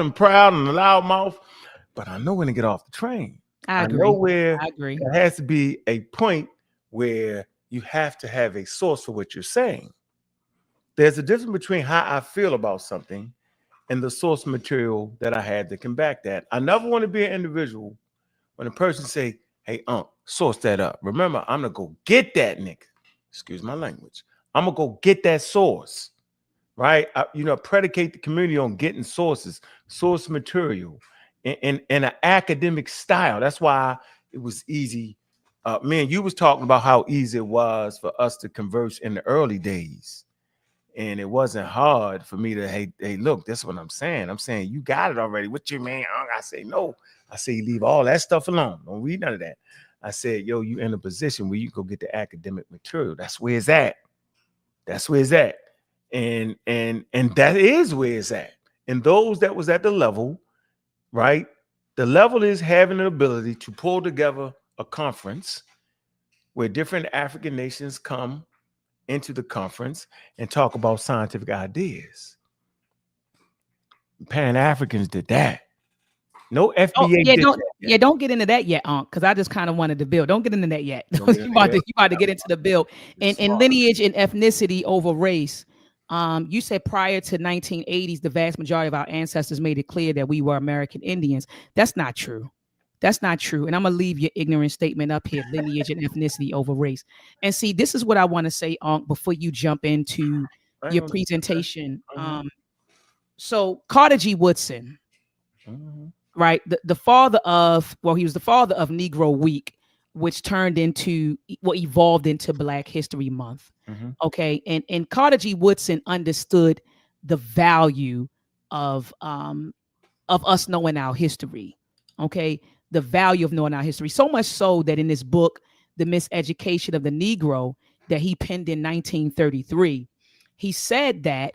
and proud and a loud mouth, but I know when to get off the train. I agree. know where I agree. there has to be a point where you have to have a source for what you're saying. There's a difference between how I feel about something and the source material that I had that can back that. I never want to be an individual when a person say, hey, source that up. Remember, I'm going to go get that nigga. Excuse my language. I'm going to go get that source, right? Predicate the community on getting sources, source material in an academic style. That's why it was easy. Man, you was talking about how easy it was for us to converse in the early days. And it wasn't hard for me to, hey, look, that's what I'm saying. I'm saying, you got it already. What you mean? I say, no. I say, leave all that stuff alone. Don't read none of that. I said, yo, you in a position where you go get the academic material. That's where it's at. That's where it's at. And that is where it's at. And those that was at the level, right? The level is having an ability to pull together a conference where different African nations come into the conference and talk about scientific ideas. Pan-Africans did that. No FBA. Don't get into that yet, because I just kind of wanted to build. Don't get into that yet. You about to get into the build. And lineage and ethnicity over race. You said prior to 1980s, the vast majority of our ancestors made it clear that we were American Indians. That's not true. That's not true. And I'm going to leave your ignorant statement up here, lineage and ethnicity over race. And see, this is what I want to say, before you jump into your presentation. So Carter G. Woodson, right? The father of, he was the father of Negro Week, which turned into, evolved into Black History Month. Okay. And Carter G. Woodson understood the value of us knowing our history. Okay. The value of knowing our history. So much so that in this book, The Miseducation of the Negro, that he penned in 1933, he said that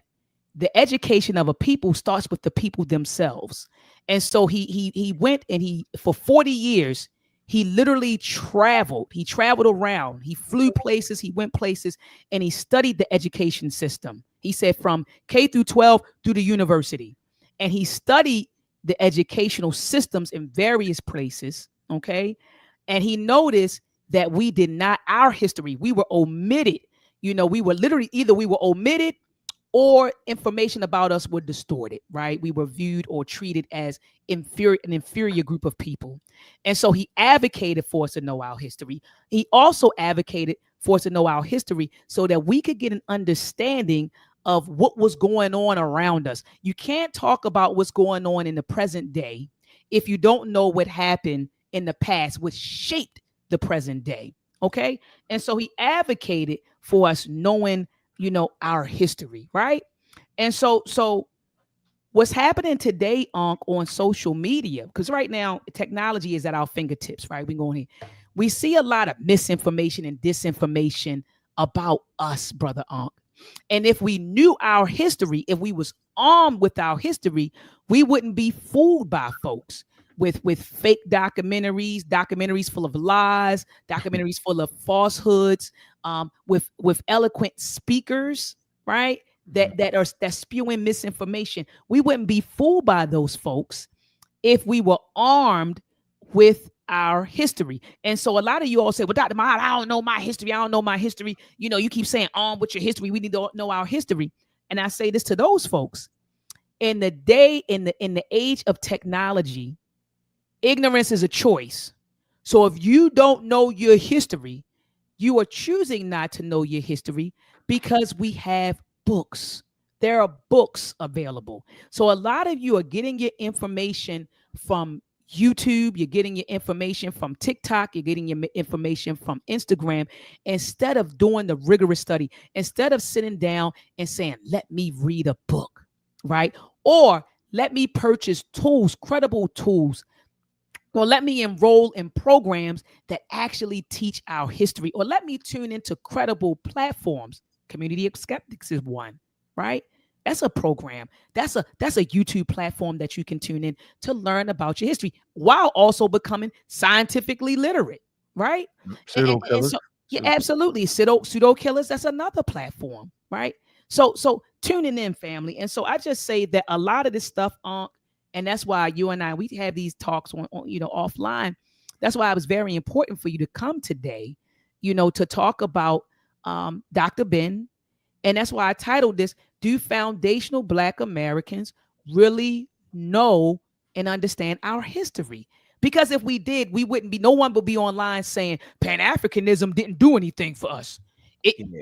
the education of a people starts with the people themselves. And so he went and for 40 years, he literally traveled. He traveled around. He flew places. He went places, and he studied the education system. He said from K through 12 through the university. And he studied the educational systems in various places. Okay. And he noticed that our history, we were omitted. We were literally either we were omitted or information about us were distorted, right? We were viewed or treated as an inferior group of people. And so he advocated for us to know our history. He also advocated for us to know our history so that we could get an understanding of what was going on around us. You can't talk about what's going on in the present day if you don't know what happened in the past, which shaped the present day. Okay. And so he advocated for us knowing, our history, right? And so what's happening today on social media, because right now technology is at our fingertips, right? We see a lot of misinformation and disinformation about us, Brother Ankh. And if we knew our history, if we was armed with our history, we wouldn't be fooled by folks with fake documentaries full of lies, documentaries full of falsehoods, with eloquent speakers, right? That's spewing misinformation. We wouldn't be fooled by those folks if we were armed with our history. And so a lot of you all say, well, Dr. Mahad, I don't know my history. I don't know my history. You keep saying armed with your history. We need to know our history. And I say this to those folks. In the age of technology, ignorance is a choice. So if you don't know your history, you are choosing not to know your history because we have books. There are books available. So a lot of you are getting your information from YouTube, you're getting your information from TikTok, you're getting your information from Instagram, instead of doing the rigorous study, instead of sitting down and saying, let me read a book, right? Or let me purchase tools, credible tools, or let me enroll in programs that actually teach our history, or let me tune into credible platforms. Community of Skeptics is one, right? That's a program. That's a YouTube platform that you can tune in to learn about your history while also becoming scientifically literate, right? Pseudo killers. Absolutely. Pseudo killers. That's another platform, right? So tuning in, family. And so I just say that a lot of this stuff And that's why you and I, we have these talks on offline. That's why it was very important for you to come today, to talk about Dr. Ben. And that's why I titled this, Do Foundational Black Americans Really Know and Understand Our History? Because if we did, no one would be online saying Pan-Africanism didn't do anything for us.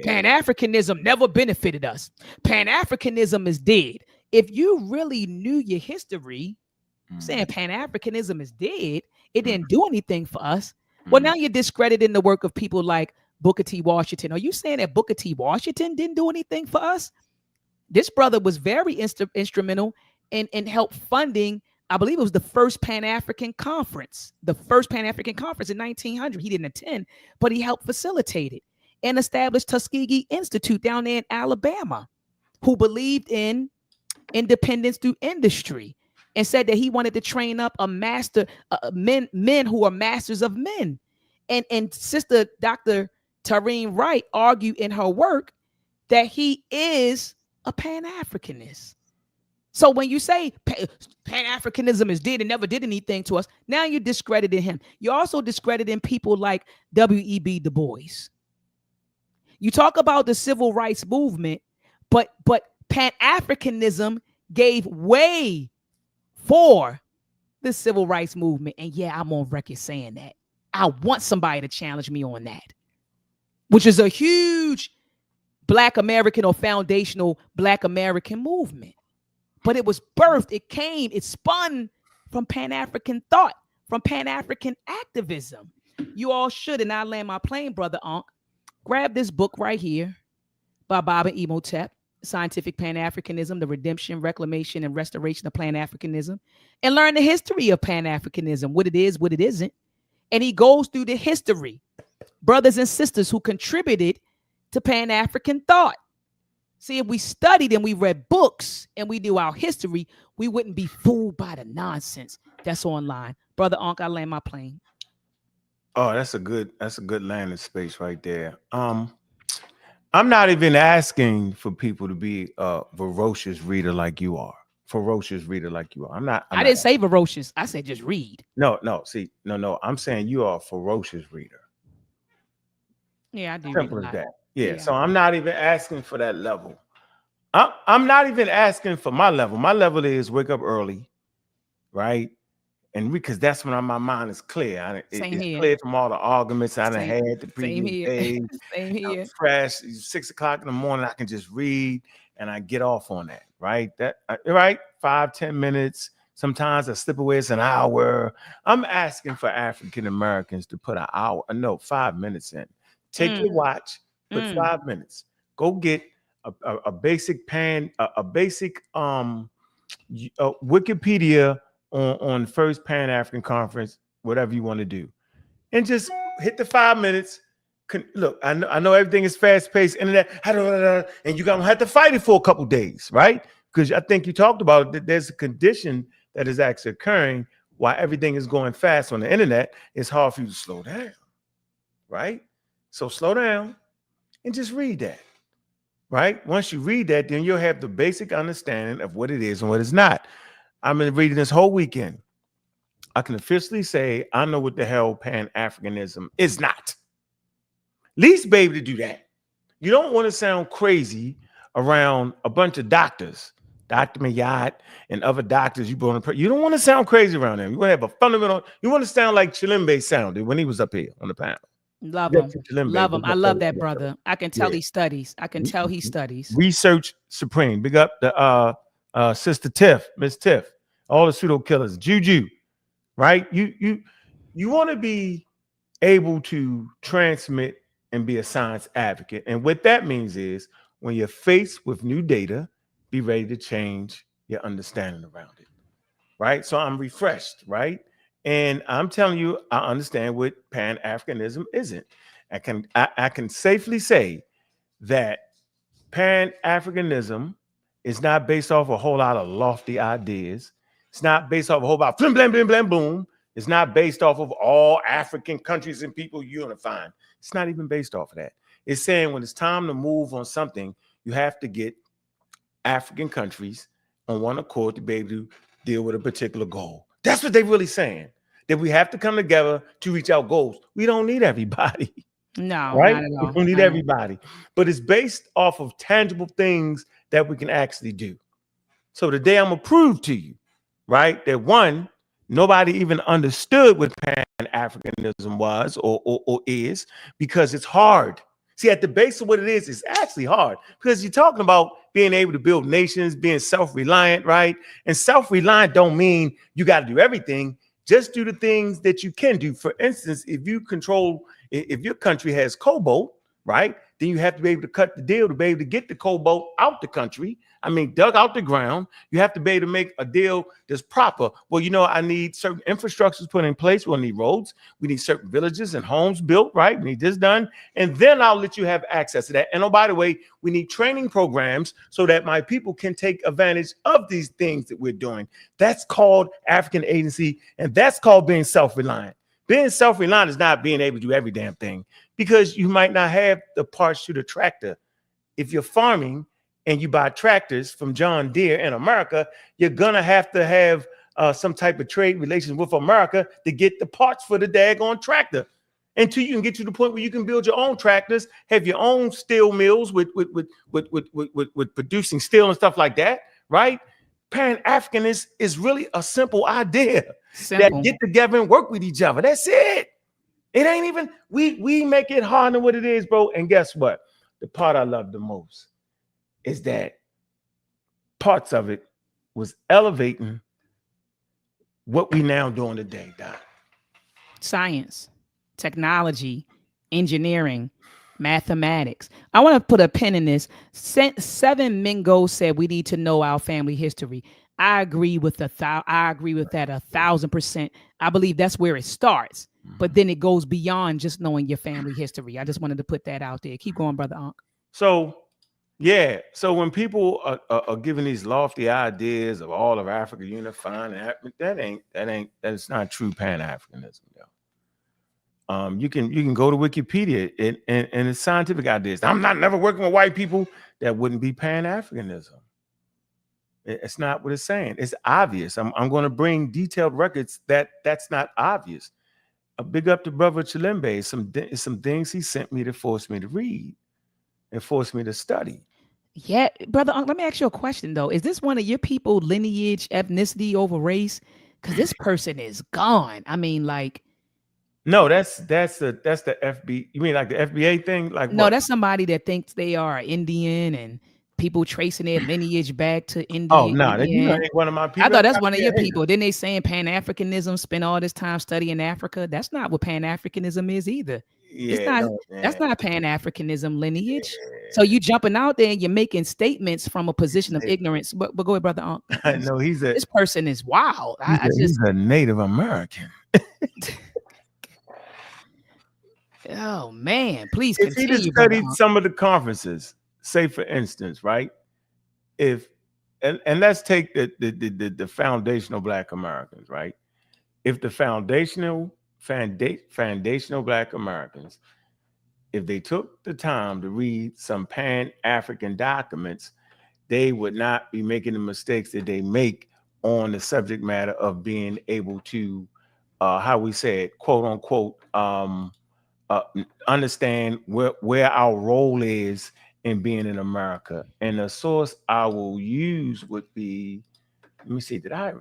Pan-Africanism never benefited us. Pan-Africanism is dead. If you really knew your history, saying Pan-Africanism is dead, it didn't do anything for us. Well, now you're discrediting the work of people like Booker T. Washington. Are you saying that Booker T. Washington didn't do anything for us? This brother was very instrumental in help funding, I believe it was the first Pan-African conference. The first Pan-African conference in 1900. He didn't attend, but he helped facilitate it and established Tuskegee Institute down there in Alabama, who believed in independence through industry and said that he wanted to train up a master, men who are masters of men. And Sister Dr. Tareen Wright argued in her work that he is a Pan-Africanist. So when you say Pan-Africanism is dead and never did anything to us, now you're discrediting him. You're also discrediting people like W.E.B. Du Bois. You talk about the civil rights movement, but Pan-Africanism gave way for the civil rights movement. And yeah, I'm on record saying that. I want somebody to challenge me on that, which is a huge Black American or foundational Black American movement. But it was birthed, it spun from Pan-African thought, from Pan-African activism. You all should, and I land my plane, Brother Ankh, grab this book right here by Bob and Imhotep, Scientific Pan-Africanism, the Redemption, Reclamation, and Restoration of Pan-Africanism, and learn the history of Pan-Africanism, what it is, what it isn't. And he goes through the history, brothers and sisters who contributed to Pan-African thought. See, if we studied and we read books and we knew our history, we wouldn't be fooled by the nonsense that's online. Brother Ankh, I land my plane. Oh, that's a good landing space right there. I'm not even asking for people to be a ferocious reader like you are. I didn't say ferocious. I said just read. No. I'm saying you are a ferocious reader. Yeah, I do. Simple as that. Yeah. So I'm not even asking for that level. I'm not even asking for my level. My level is wake up early, right? And because that's when my mind is clear. It's clear from all the arguments I done had the previous days. Same here. I'm fresh. 6 o'clock in the morning, I can just read and I get off on that, right? Right? 5-10 minutes. Sometimes I slip away. It's an hour. I'm asking for African Americans to put 5 minutes in. Take your watch, put 5 minutes. Go get a basic Wikipedia on first Pan-African conference, whatever you want to do, and just hit the 5 minutes. Look, I know everything is fast-paced, internet, and you're gonna have to fight it for a couple days, right? Because I think you talked about that there's a condition that is actually occurring while everything is going fast on the internet. It's hard for you to slow down, right? So slow down and just read that, right? Once you read that, then you'll have the basic understanding of what it is and what it's not. I've been reading this whole weekend. I can officially say I know what the hell Pan-Africanism is not. Least be able to do that. You don't want to sound crazy around a bunch of doctors, Dr. Mayat and other doctors. You don't want to sound crazy around them. You want to have a fundamental. You want to sound like Chilimbe sounded when he was up here on the panel. Love him. I love that brother. I can tell he studies. Research supreme. Big up the Sister Tiff, Miss Tiff, all the pseudo killers, Juju, right? You want to be able to transmit and be a science advocate. And what that means is when you're faced with new data, be ready to change your understanding around it, right? So I'm refreshed, right? And I'm telling you, I understand what Pan-Africanism isn't. I can safely say that Pan-Africanism is not based off a whole lot of lofty ideas. It's not based off a whole lot of blim, blam, blam, blam, boom. It's not based off of all African countries and people unifying. It's not even based off of that. It's saying when it's time to move on something, you have to get African countries on one accord to be able to deal with a particular goal. That's what they're really saying. That we have to come together to reach our goals. We don't need everybody. No, Right? not at We all. don't need everybody. But it's based off of tangible things that we can actually do. So today I'm gonna prove to you, right, that one, nobody even understood what Pan-Africanism was or is, because it's hard. See, at the base of what it is, it's actually hard, because you're talking about being able to build nations, being self-reliant, right? And self-reliant don't mean you got to do everything. Just do the things that you can do. For instance, if your country has cobalt, right, then you have to be able to cut the deal to be able to get the cobalt out the country. I mean, dug out the ground. You have to be able to make a deal that's proper. Well, I need certain infrastructures put in place. We'll need roads. We need certain villages and homes built, right? We need this done. And then I'll let you have access to that. And oh, by the way, we need training programs so that my people can take advantage of these things that we're doing. That's called African agency, and that's called being self-reliant. Being self-reliant is not being able to do every damn thing, because you might not have the parts to the tractor. If you're farming and you buy tractors from John Deere in America, you're gonna have to have some type of trade relations with America to get the parts for the daggone tractor. Until you can get to the point where you can build your own tractors, have your own steel mills with producing steel and stuff like that, right? Pan-Africanist is really a simple idea. That get together and work with each other. That's it. It ain't even, we make it harder than what it is, bro. And guess what? The part I love the most is that parts of it was elevating what we now doing today, Doc. Science, technology, engineering, mathematics. I want to put a pin in this. Seven Mingo said we need to know our family history. I agree with that 1,000%. I believe that's where it starts, but then it goes beyond just knowing your family history. I just wanted to put that out there. Keep going, Brother Ankh. So, yeah. So when people are giving these lofty ideas of all of Africa unifying, that's not true Pan-Africanism, yo. You can go to Wikipedia and it's scientific ideas. I'm not never working with white people. That wouldn't be Pan-Africanism. It's not what it's saying. It's obvious. I'm going to bring detailed records that's not obvious. A big up to Brother Chilembe. Some things he sent me to force me to read and force me to study. Yeah, Brother Ankh, let me ask you a question though. Is this one of your people lineage, ethnicity over race? Because this person is gone. I mean, like. No, that's the FB. You mean like the FBA thing? Like no, what? That's somebody that thinks they are Indian and people tracing their lineage back to India. Oh no, ain't one of my people. I thought that's one of your people. Then they saying Pan-Africanism, spend all this time studying Africa. That's not what Pan-Africanism is either. Yeah, that's not Pan-Africanism lineage. Yeah. So you jumping out there and you're making statements from a position of ignorance. But go ahead, Brother Ankh. I know this person is wild. He's a Native American. Oh man, please if continue. If he studied some of the conferences, say for instance, right? And let's take the foundational Black Americans, right? If the foundational Black Americans, if they took the time to read some Pan-African documents, they would not be making the mistakes that they make on the subject matter of being able to, how we say it, quote unquote, understand where our role is in being in America. And the source I will use would be, let me see, I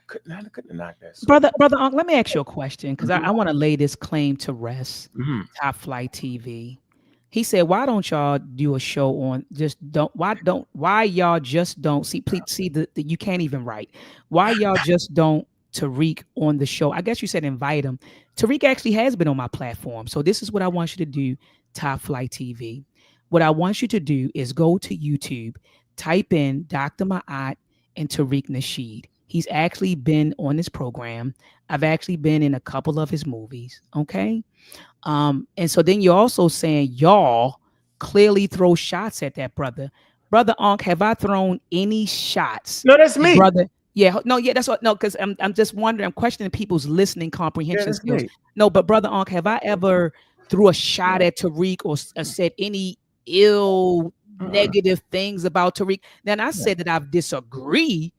couldn't knock that source. Brother Ankh, let me ask you a question, because I want to lay this claim to rest. Top Flight TV. He said, why don't y'all do a show on why y'all just don't see, please see the you can't even write. Why y'all just don't Tariq on the show? I guess you said invite him. Tariq actually has been on my platform. So this is what I want you to do, Top Flight TV. What I want you to do is go to YouTube, type in Dr. Ma'at and Tariq Nasheed. He's actually been on this program. I've actually been in a couple of his movies. Okay. And so then you're also saying y'all clearly throw shots at that brother. Brother Ankh, have I thrown any shots? No, that's me. Brother. Yeah, no, yeah, that's what. No, because I'm just wondering. I'm questioning people's listening comprehension skills. No, but Brother Ankh, have I ever threw a shot at Tariq or said any ill, negative things about Tariq? Then I said that I disagree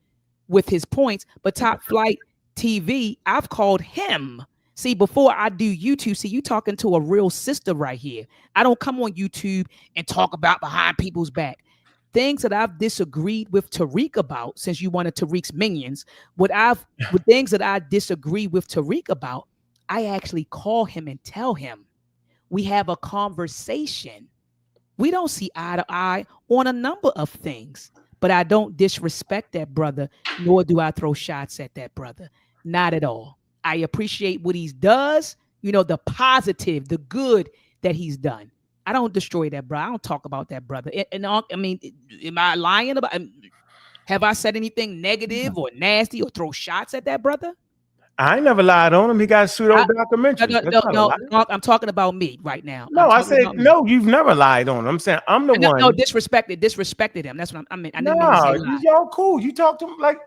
with his points. But Top Flight TV, I've called him. See, before I do YouTube, see, you talking to a real sister right here. I don't come on YouTube and talk about behind people's back. Things that I've disagreed with Tariq about, since you wanted Tariq's minions, with things that I disagree with Tariq about, I actually call him and tell him. We have a conversation. We don't see eye to eye on a number of things, but I don't disrespect that brother, nor do I throw shots at that brother. Not at all. I appreciate what he does, the positive, the good that he's done. I don't destroy that brother. I don't talk about that brother. And I mean, am I lying about? Have I said anything negative or nasty or throw shots at that brother? I never lied on him. He got pseudo documentaries. No, I'm talking about me right now. No, I said no. You've never lied on him. I'm saying I'm the one. No, disrespected him. That's what I mean. I didn't mean to say lie. Y'all cool. You talk to him like,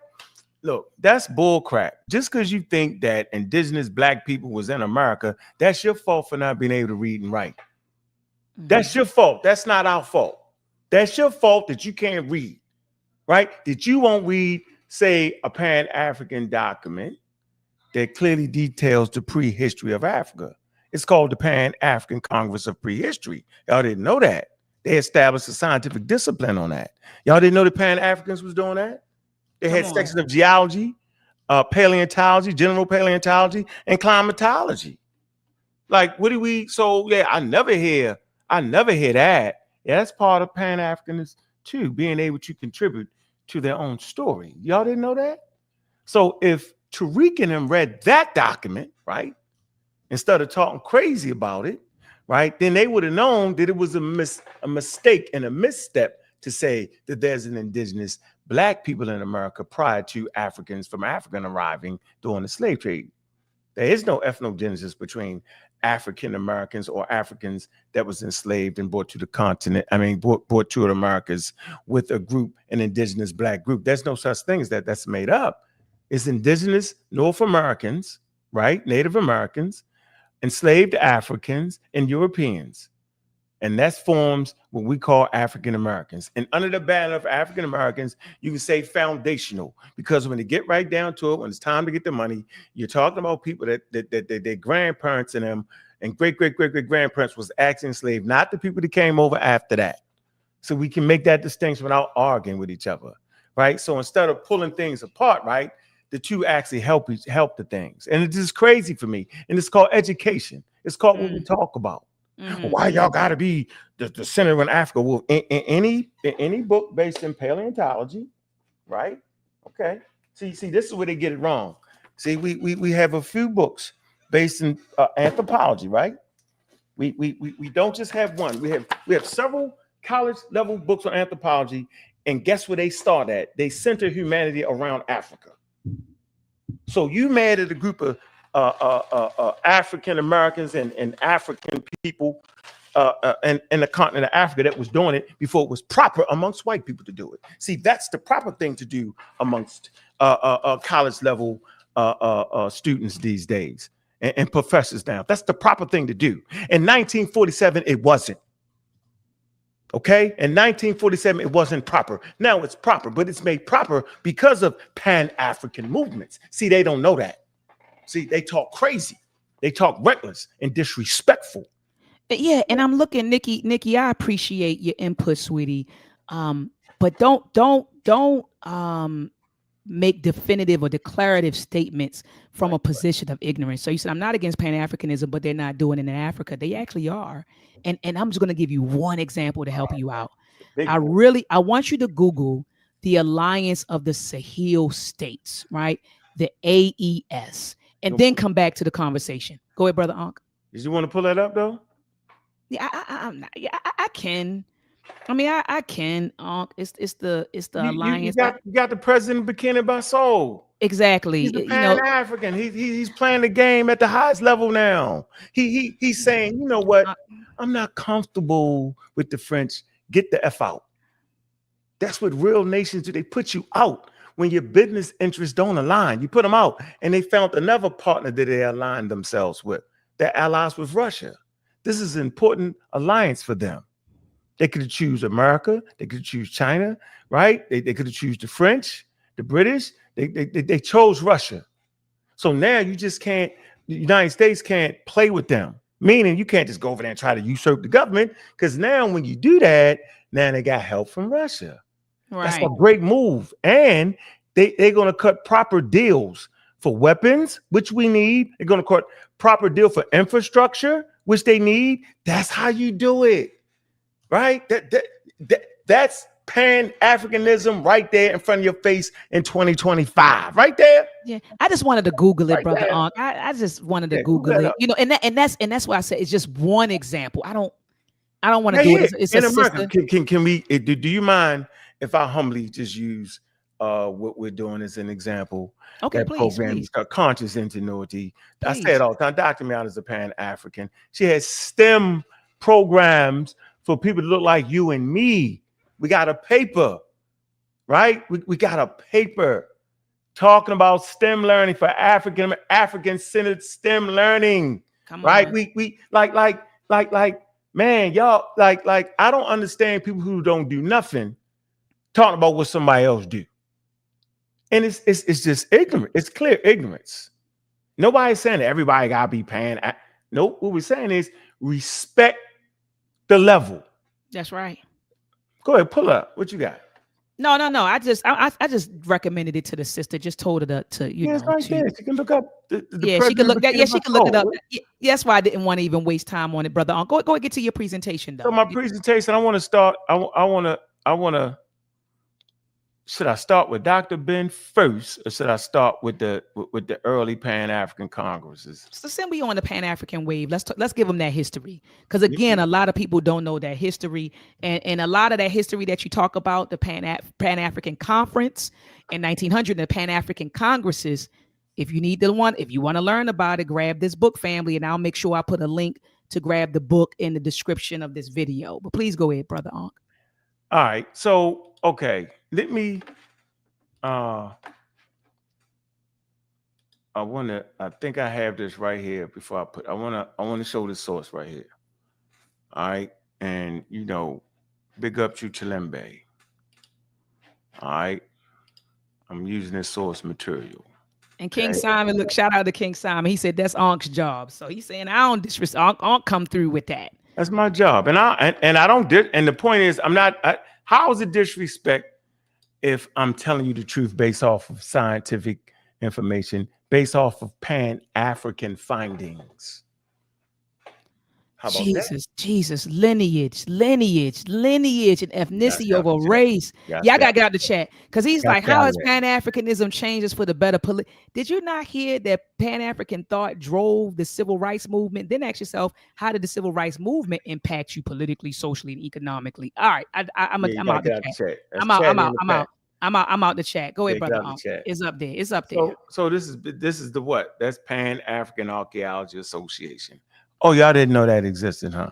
look, that's bull crap. Just because you think that indigenous black people was in America, that's your fault for not being able to read and write. That's your fault. That's not our fault. That's your fault that you can't read, right? That you won't read, say, a Pan-African document that clearly details the prehistory of Africa. It's called the Pan-African Congress of Prehistory. Y'all didn't know that. They established a scientific discipline on that. Y'all didn't know the Pan-Africans was doing that? They had sections of geology, paleontology, general paleontology, and climatology. Like, what do we? So yeah, I never hear that. Yeah, that's part of Pan-Africanism too, being able to contribute to their own story. Y'all didn't know that? So if Tariq and them read that document, right, instead of talking crazy about it, right, then they would have known that it was a mistake and a misstep to say that there's an indigenous black people in America prior to Africans from Africa arriving during the slave trade. There is no ethnogenesis between African Americans or Africans that was enslaved and brought to the continent. I mean, brought to the Americas with a group, an indigenous black group. There's no such thing as that. That's made up. It's indigenous North Americans, right? Native Americans, enslaved Africans, and Europeans. And that forms what we call African Americans. And under the banner of African Americans, you can say foundational, because when they get right down to it, when it's time to get the money, you're talking about people that their grandparents and them and great-great-great-great-grandparents was actually enslaved, not the people that came over after that. So we can make that distinction without arguing with each other, right? So instead of pulling things apart, right, the two actually help the things. And it's just crazy for me. And it's called education. It's called what we talk about. Why y'all got to be the center in Africa? Well, in any book based in paleontology, right? Okay. See, this is where they get it wrong. See, we have a few books based in anthropology, right? We don't just have one. We have several college level books on anthropology, and guess where they start at? They center humanity around Africa. So you mad at a group of African Americans and African people in the continent of Africa that was doing it before it was proper amongst white people to do it. See, that's the proper thing to do amongst college level students these days and professors now. That's the proper thing to do. In 1947, it wasn't. Okay, in 1947, it wasn't proper. Now it's proper, but it's made proper because of Pan-African movements. See, they don't know that. See, they talk crazy. They talk reckless and disrespectful. Yeah, and I'm looking, Nikki, I appreciate your input, sweetie. But don't make definitive or declarative statements from a position of ignorance. So you said, I'm not against Pan-Africanism, but they're not doing it in Africa. They actually are. And I'm just going to give you one example to help you out. I want you to Google the Alliance of the Sahel States, right? The AES, and then come back to the conversation. Go ahead, Brother Ankh. Did you want to pull that up though? Yeah, I'm not. Yeah, I can. I mean, I can. It's the alliance. You got the president Burkina Faso. Exactly. He's a Pan-African. He's playing the game at the highest level now. He's saying, you know what? I'm not comfortable with the French. Get the F out. That's what real nations do. They put you out when your business interests don't align. You put them out, and they found another partner that they aligned themselves with. They're allies with Russia. This is an important alliance for them. They could choose America. They could choose China, right? They could choose the French, the British. They chose Russia. So now you just can't, the United States can't play with them. Meaning you can't just go over there and try to usurp the government, because now when you do that, now they got help from Russia. Right. That's a great move. And they're going to cut proper deals for weapons, which we need. They're going to cut proper deal for infrastructure, which they need. That's how you do it, right? That's Pan-Africanism right there in front of your face in 2025, right there. Yeah, I just wanted to Google it, right, brother Ankh. I just wanted to Google it, you know, and that's why I said it's just one example. I don't want to do it. It's in America. Can we? Do you mind if I humbly just use what we're doing as an example? Okay, that please. Program please. Conscious Ingenuity. Please. I say it all the time. Dr. Miana is a Pan-African. She has STEM programs for people to look like you and me. We got a paper, right? We got a paper talking about STEM learning for African-centered STEM learning. Right? We like man, y'all like I don't understand people who don't do nothing talking about what somebody else do. And it's just ignorant. It's clear ignorance. Nobody's saying that everybody gotta be Nope. What we're saying is respect the level. That's right. Go ahead, pull up. What you got? No. I just recommended it to the sister. Just told her to you know. It's right there. She can look up. She can look that. Yeah, she can look it up. Yeah, that's why I didn't want to even waste time on it, brother. Go and get to your presentation, though. So my presentation, I want to start. I want to. Should I start with Dr. Ben first, or should I start with the early Pan-African Congresses? So send we on the Pan-African wave. Let's give them that history, because again, a lot of people don't know that history, and a lot of that history that you talk about, the Pan-African Conference in 1900, the Pan-African Congresses. If you want to learn about it, grab this book, family, and I'll make sure I put a link to grab the book in the description of this video. But please go ahead, brother Ankh. All right, so okay. Let me I think I have this right here before I want to show the source right here. All right. And you know, big up to Chilembe. All right. I'm using this source material. And King Simon, look, shout out to King Simon. He said that's Ankh's job. So he's saying I don't disrespect Ankh come through with that. That's my job. And I don't and the point is how is it disrespect if I'm telling you the truth based off of scientific information, based off of Pan-African findings? How about Jesus, lineage, and ethnicity over race. Y'all gotta get out the chat, because he's like, how has Pan-Africanism changes for the better? Did you not hear that Pan-African thought drove the civil rights movement? Then ask yourself, how did the civil rights movement impact you politically, socially, and economically? All right, I'm out the chat. I'm out the chat. Go ahead, brother. It's up there. It's up there. So this is the what? That's Pan-African Archaeology Association. Oh, y'all didn't know that existed, huh?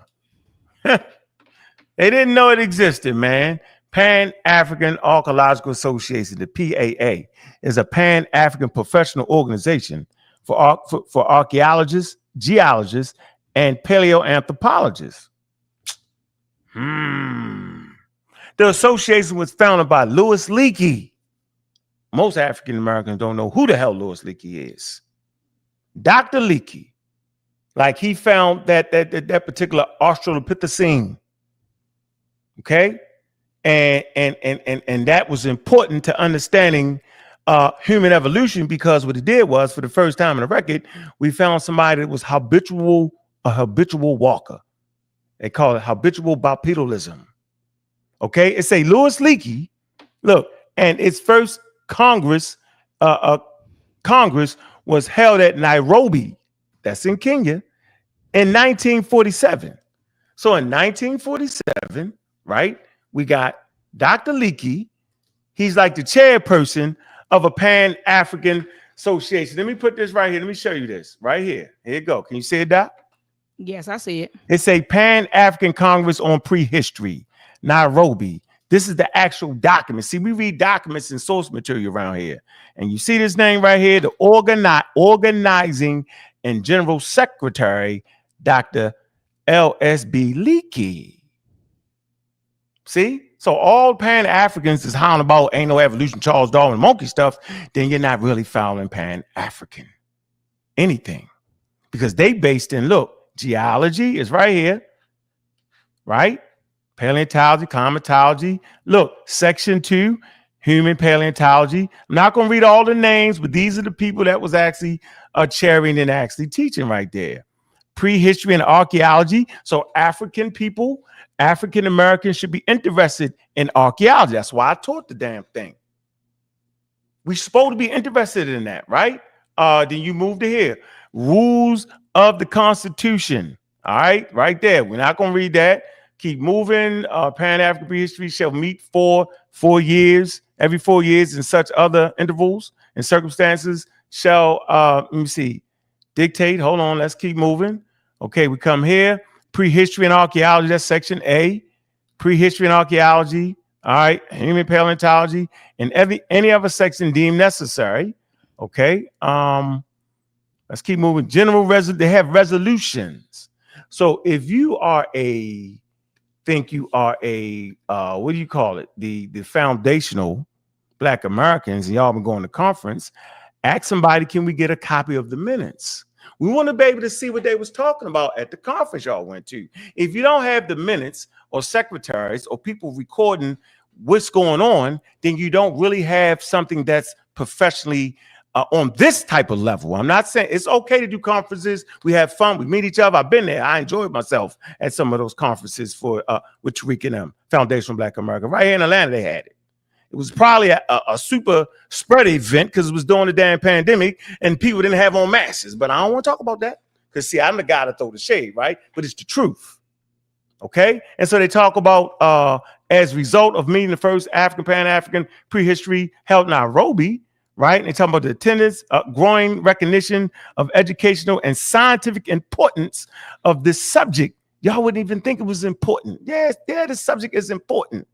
They didn't know it existed, man. Pan-African Archaeological Association, the PAA, is a Pan-African professional organization for archaeologists, geologists, and paleoanthropologists. The association was founded by Louis Leakey. Most African Americans don't know who the hell Louis Leakey is. Dr. Leakey, like he found that particular Australopithecine, okay, and that was important to understanding human evolution, because what it did was, for the first time in the record, we found somebody that was a habitual walker. They call it habitual bipedalism. Okay, it's a Louis Leakey. Look, and its first Congress was held at Nairobi, that's in Kenya, in 1947. So in 1947, right, we got Dr. Leakey. He's like the chairperson of a Pan-African Association. Let me put this right here. Let me show you this right here. Here you go. Can you see it, Doc? Yes, I see it. It's a Pan-African Congress on Prehistory, Nairobi. This is the actual document. See, we read documents and source material around here. And you see this name right here, the organizing and general secretary, Dr. L.S.B. Leakey. See? So all Pan-Africans is hounding about ain't no evolution, Charles Darwin, monkey stuff, then you're not really following Pan-African anything. Because they based in, look, geology is right here, right? Paleontology, climatology. Look, section 2, human paleontology. I'm not going to read all the names, but these are the people that was actually chairing and actually teaching right there. Prehistory and archaeology. So African people, African Americans should be interested in archaeology. That's why I taught the damn thing. We're supposed to be interested in that, right? Then you move to here. Rules of the Constitution. All right there. We're not going to read that. Keep moving. Pan-African prehistory shall meet for 4 years, every 4 years, in such other intervals and circumstances shall, let me see, dictate. Hold on, let's keep moving. Okay, we come here. Prehistory and archaeology, that's section A. Prehistory and archaeology, all right, human paleontology, and any other section deemed necessary. Okay, let's keep moving. They have resolutions. So if you are what do you call it? The foundational Black Americans, and y'all been going to conference, ask somebody, can we get a copy of the minutes? We want to be able to see what they was talking about at the conference y'all went to. If you don't have the minutes or secretaries or people recording what's going on, then you don't really have something that's professionally on this type of level. I'm not saying it's okay to do conferences. We have fun. We meet each other. I've been there. I enjoyed myself at some of those conferences with Tariq and them, Foundation Black America. Right here in Atlanta, they had it. It was probably a super spread event because it was during the damn pandemic and people didn't have on masks. But I don't want to talk about that because, see, I'm the guy to throw the shade, right? But it's the truth. Okay? And so they talk about as a result of meeting the first African Pan-African prehistory held in Nairobi, right? And they talk about the attendance, growing recognition of educational and scientific importance of this subject. Y'all wouldn't even think it was important. Yes, the subject is important.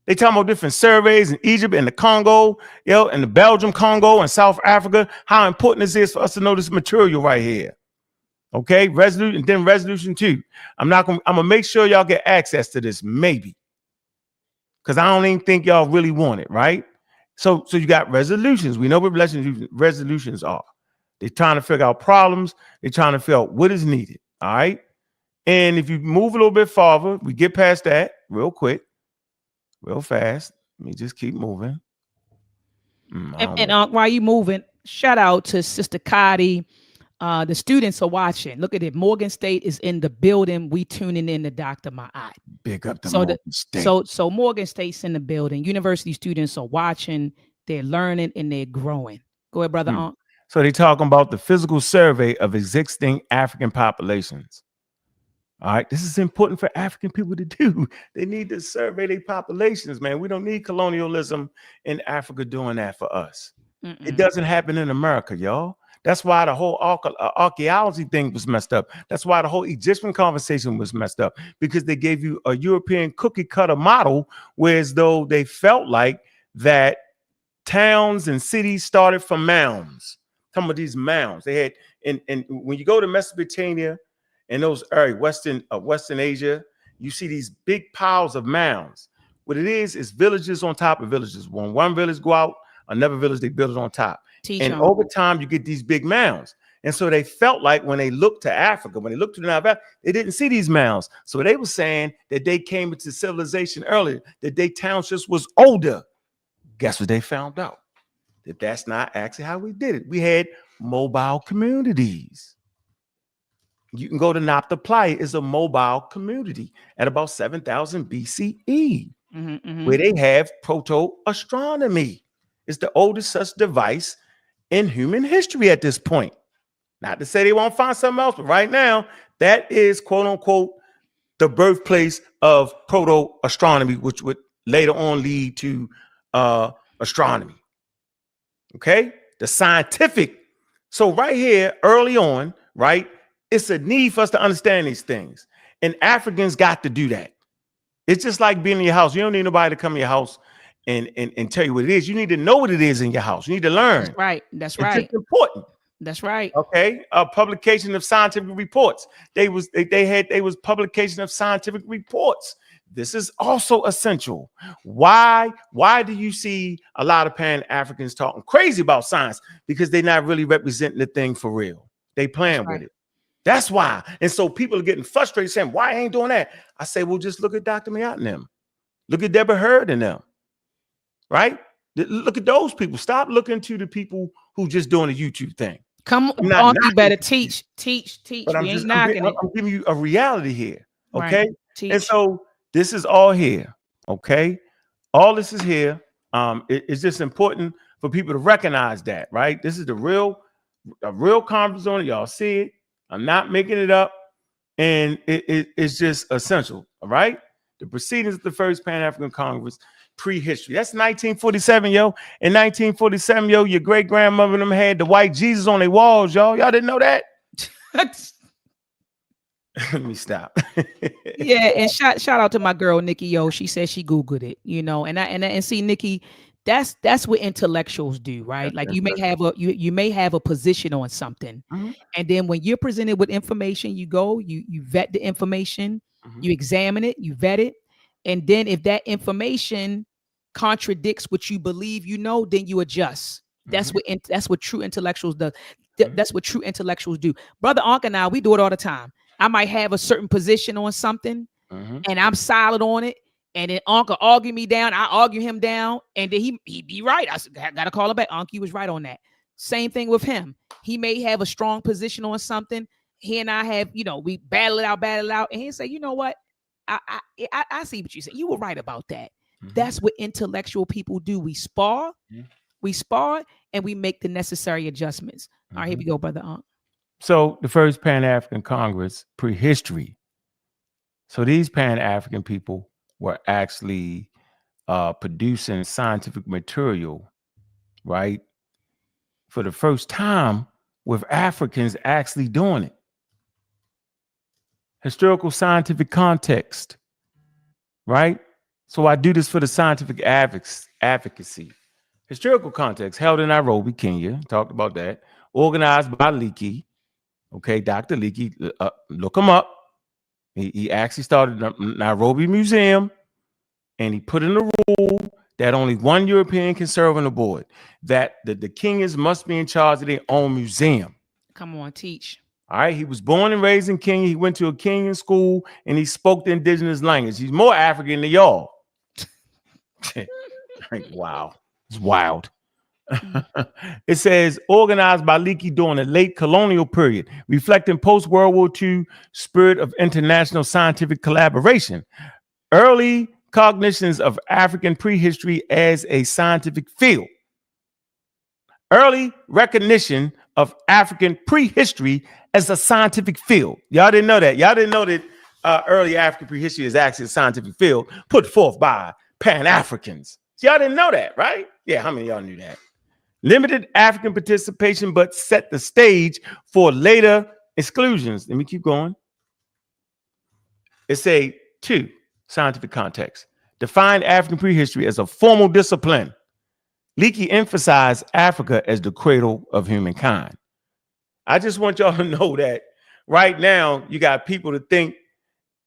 They talk about different surveys in Egypt and the Congo, and the Belgium Congo and South Africa, how important this is for us to know this material right here. Okay, resolution, and then resolution 2. I'm gonna make sure y'all get access to this, maybe. Because I don't even think y'all really want it, right? So you got resolutions. We know what resolutions are. They're trying to figure out problems. They're trying to figure out what is needed. All right. And if you move a little bit farther, we get past that real quick, real fast. Let me just keep moving. And while you moving, shout out to Sister Cotty. The students are watching. Look at it. Morgan State is in the building. We tuning in to Dr. Ma'at. Big up to Morgan State. So Morgan State's in the building. University students are watching. They're learning and they're growing. Go ahead, brother. Ankh. So they're talking about the physical survey of existing African populations. All right, this is important for African people to do. They need to survey their populations, man. We don't need colonialism in Africa doing that for us. It doesn't happen in America, y'all. That's why the whole archaeology thing was messed up. That's why the whole Egyptian conversation was messed up, because they gave you a European cookie cutter model, whereas though they felt like that towns and cities started from mounds. Some of these mounds they had, and when you go to Mesopotamia and those areas, Western Asia, you see these big piles of mounds. What it is villages on top of villages. When one village go out, another village they build it on top. Over time, you get these big mounds. And so they felt like when they looked to Africa, when they looked to the Nile Valley, they didn't see these mounds. So they were saying that they came into civilization earlier, that their townships was older. Guess what they found out? That that's not actually how we did it. We had mobile communities. You can go to Nabta Playa, is a mobile community at about 7,000 BCE, where they have proto-astronomy. It's the oldest such device in human history at this point. Not to say they won't find something else, but right now, that is, quote unquote, the birthplace of proto-astronomy, which would later on lead to astronomy. Okay? The scientific. So right here, early on, right, it's a need for us to understand these things. And Africans got to do that. It's just like being in your house. You don't need nobody to come in your house and tell you what it is. You need to know what it is in your house. You need to learn. That's right. That's right. It's important. That's right. Okay. Publication of scientific reports. They was publication of scientific reports this is also essential. Why do you see a lot of Pan-Africans talking crazy about science? Because they're not really representing the thing for real. They playing with it. That's why. And so people are getting frustrated saying, why I ain't doing that? I say, well, just look at Dr. Mayat and them. Look at Deborah Hurd and them. Right? Look at those people. Stop looking to the people who just doing a YouTube thing. Come on, you better teach. But I'm giving you a reality here. Okay. Right. And so this is all here. Okay. All this is here. It's just important for people to recognize that, right? This is a real conference on it. Y'all see it. I'm not making it up. And it's just essential. All right. The proceedings of the first Pan-African Congress, prehistory. That's 1947, yo. In 1947, yo, your great grandmother and them had the white Jesus on their walls, y'all. Y'all didn't know that? Let me stop. Yeah, and shout out to my girl Nikki, yo. She said she Googled it, you know, and see, Nikki, that's what intellectuals do, right? Like you may have a position on something, and then when you're presented with information, you go, you vet the information, you examine it, you vet it, and then if that information contradicts what you believe, you know, then you adjust. That's what true intellectuals do. That's what true intellectuals do. Brother Ankh and I, we do it all the time. I might have a certain position on something, and I'm solid on it, and then Ankh will argue me down. I argue him down, and then he be right. I gotta call him back. Ankh, you was right on that. Same thing with him. He may have a strong position on something. He and I have, you know, we battle it out, and he say, you know what? I see what you said. You were right about that. That's what intellectual people do. We spar, and we make the necessary adjustments. All right, here we go, Brother Ankh. So the first Pan-African Congress, prehistory. So these Pan-African people were actually producing scientific material, right? For the first time with Africans actually doing it. Historical scientific context, right? So I do this for the scientific advocacy. Historical context held in Nairobi, Kenya. Talked about that. Organized by Leakey. Okay, Dr. Leakey, look him up. He actually started the Nairobi Museum, and he put in a rule that only one European can serve on the board. That the Kenyans must be in charge of their own museum. Come on, teach. All right, he was born and raised in Kenya. He went to a Kenyan school, and he spoke the indigenous language. He's more African than y'all. Wow, it's wild. It says organized by Leakey during the late colonial period, reflecting post-World War II spirit of international scientific collaboration. Early cognitions of African prehistory as a scientific field. Early recognition of African prehistory as a scientific field. Y'all didn't know that. Y'all didn't know that early African prehistory is actually a scientific field put forth by Pan-Africans. So y'all didn't know that, right? Yeah, how many of y'all knew that? Limited African participation, but set the stage for later exclusions. Let me keep going. It's a 2, scientific context. Defined African prehistory as a formal discipline. Leakey emphasized Africa as the cradle of humankind. I just want y'all to know that right now you got people to think,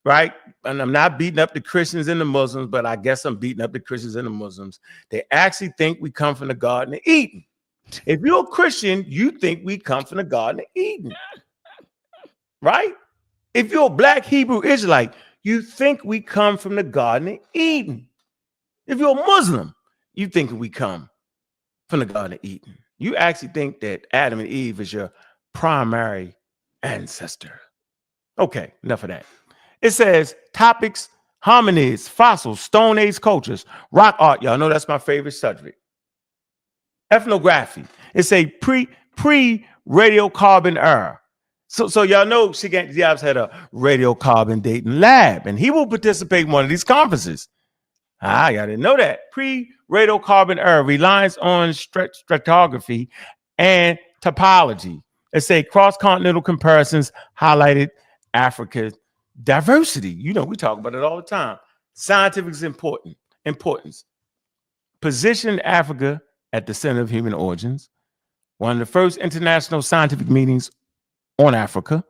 right? And I'm not beating up the Christians and the Muslims, but I guess I'm beating up the Christians and the Muslims. They actually think we come from the Garden of Eden. If you're a Christian, you think we come from the Garden of Eden, right? If you're a Black Hebrew Israelite, you think we come from the Garden of Eden. If you're a Muslim, you think we come from the Garden of Eden. You actually think that Adam and Eve is your primary ancestor. Okay, enough of that. It says topics, hominids, fossils, Stone Age cultures, rock art. Y'all know that's my favorite subject. Ethnography. It's a pre-radiocarbon era. So y'all know Shiganti Diab's had a radiocarbon dating lab, and he will participate in one of these conferences. Y'all didn't know that. Pre-radiocarbon era relies on stratigraphy and topology. It's a cross-continental comparisons highlighted Africa's diversity. You know, we talk about it all the time. Scientific is importance. Positioned Africa at the center of human origins. One of the first international scientific meetings on Africa.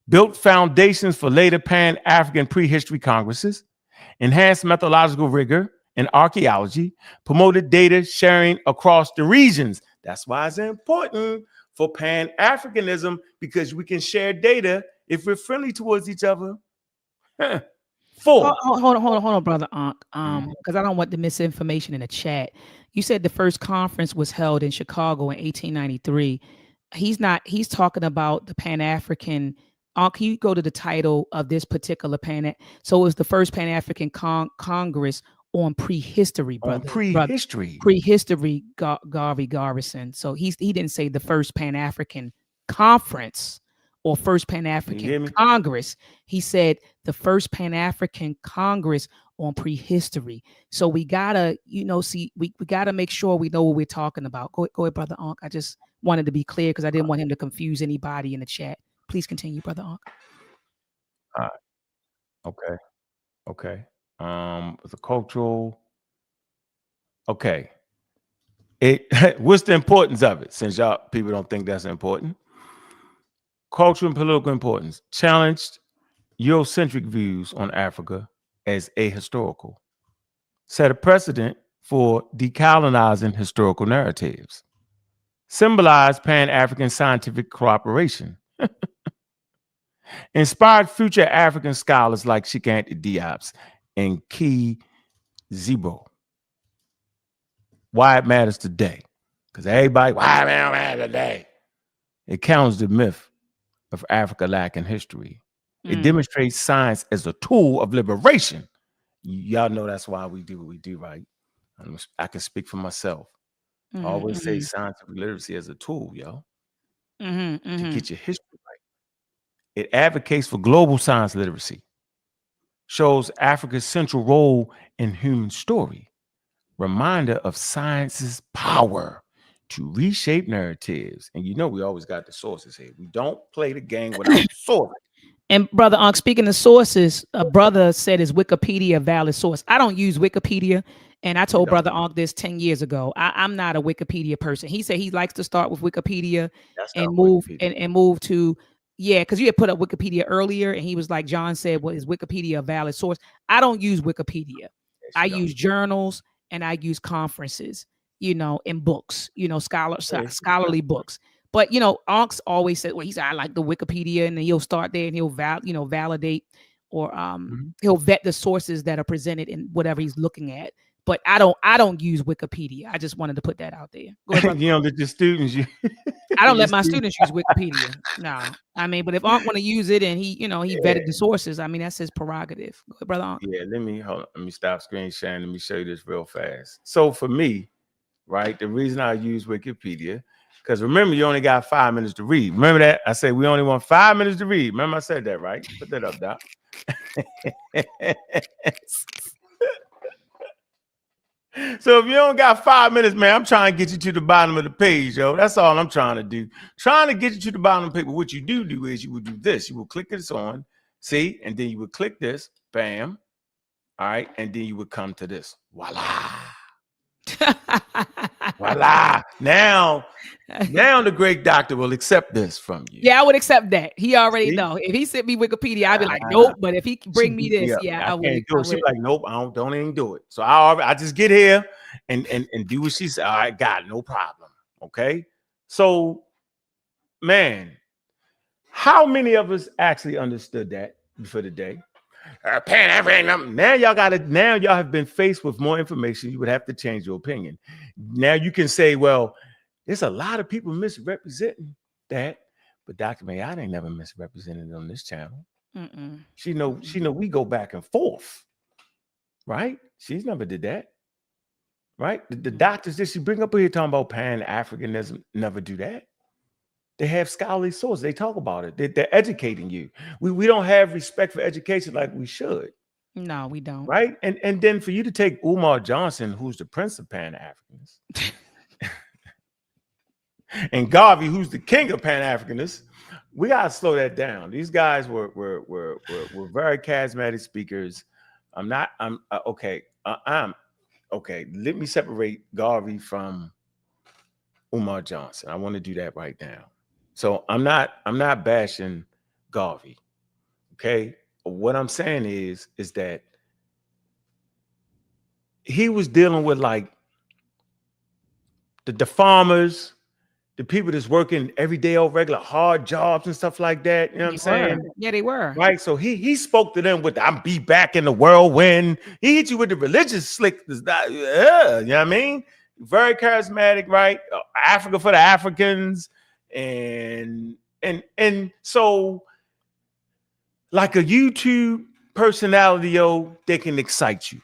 Built foundations for later Pan-African prehistory congresses. enhanced methodological rigor in archaeology, promoted data sharing across the regions. That's why it's important for Pan-Africanism, because we can share data if we're friendly towards each other. Hold on, brother Ankh. Because I don't want the misinformation in the chat. You said the first conference was held in Chicago in 1893. He's talking about the Pan-African. Can you go to the title of this particular So it was the first Pan-African Congress on prehistory, brother. Prehistory. Prehistory, Garvey Garrison. So he didn't say the first Pan-African conference or first Pan-African Congress. He said the first Pan-African Congress on prehistory. So we gotta, we gotta make sure we know what we're talking about. Go ahead, brother Ankh. I just wanted to be clear because I didn't want him to confuse anybody in the chat. Please continue, brother Ankh. All right. Okay. The cultural. Okay. What's the importance of it? Since y'all people don't think that's important. Cultural and political importance challenged Eurocentric views on Africa as ahistorical, set a precedent for decolonizing historical narratives, symbolized Pan-African scientific cooperation, inspired future African scholars like Cheikh Diop and Key Zebo. Why it matters today? Because everybody, why it matters today? It counters the myth of Africa lacking history. It demonstrates science as a tool of liberation. Y'all know that's why we do what we do, right? I can speak for myself. I always say scientific literacy as a tool, yo, to get your history right. It advocates for global science literacy, shows Africa's central role in human story, reminder of science's power to reshape narratives. And we always got the sources here. We don't play the game without sources. And brother Ankh, speaking of sources, a brother said, is Wikipedia a valid source? I don't use Wikipedia. And I told brother Ankh this 10 years ago. I'm not a Wikipedia person. He said he likes to start with Wikipedia and move to, because you had put up Wikipedia earlier and he was like, John said, well, is Wikipedia a valid source? I don't use Wikipedia. I use journals and I use conferences, and books, scholarly books. But Ankh's always said, well, he said, I like the Wikipedia, and then he'll start there and he'll validate or he'll vet the sources that are presented in whatever he's looking at. But I don't use Wikipedia. I just wanted to put that out there. Go ahead, you don't let your students I don't let my students use Wikipedia. No. I mean, but if Ankh want to use it and he vetted the sources, I mean, that's his prerogative. Go ahead, brother Ankh. Yeah, let me stop screen sharing. Let me show you this real fast. So for me, right, the reason I use Wikipedia, because remember, you only got 5 minutes to read. Remember that? I said we only want 5 minutes to read. Remember I said that, right? Put that up, Doc. So if you don't got 5 minutes, man, I'm trying to get you to the bottom of the page, yo. That's all I'm trying to do. Trying to get you to the bottom of the page. But what you do is you would do this. You will click this on, see, and then you would click this, bam. All right, and then you would come to this. Voila. Voila. Now the great doctor will accept this from you. Yeah, I would accept that. He already know. If he sent me Wikipedia, I'd be like, nope. But if he bring me this, I would. Can't do it. She's like, nope, don't even do it. So I just get here and do what she said. All right, got it, no problem. Okay. So, man, how many of us actually understood that for the day? Pan-Africanism. Now y'all have been faced with more information. You would have to change your opinion. Now you can say, well, there's a lot of people misrepresenting that, but Dr. Mayad ain't never misrepresented on this channel. She know we go back and forth, right? She's never did that, right? The doctors that she bring up here talking about Pan-Africanism never do that. They have scholarly sources. They talk about it. They're educating you. We don't have respect for education like we should. No, we don't. Right? And then for you to take Umar Johnson, who's the prince of Pan-Africanists, and Garvey, who's the king of Pan-Africanists, we gotta slow that down. These guys were very charismatic speakers. Okay. Let me separate Garvey from Umar Johnson. I want to do that right now. So I'm not bashing Garvey. Okay. What I'm saying is that he was dealing with like the farmers, the people that's working every day over regular hard jobs and stuff like that. You know what I'm saying? Yeah, they were. Right. So he spoke to them with "I'm be back in the whirlwind." He hit you with the religious slick. You know what I mean? Very charismatic, right? Africa for the Africans, and so like a YouTube personality, they can excite you.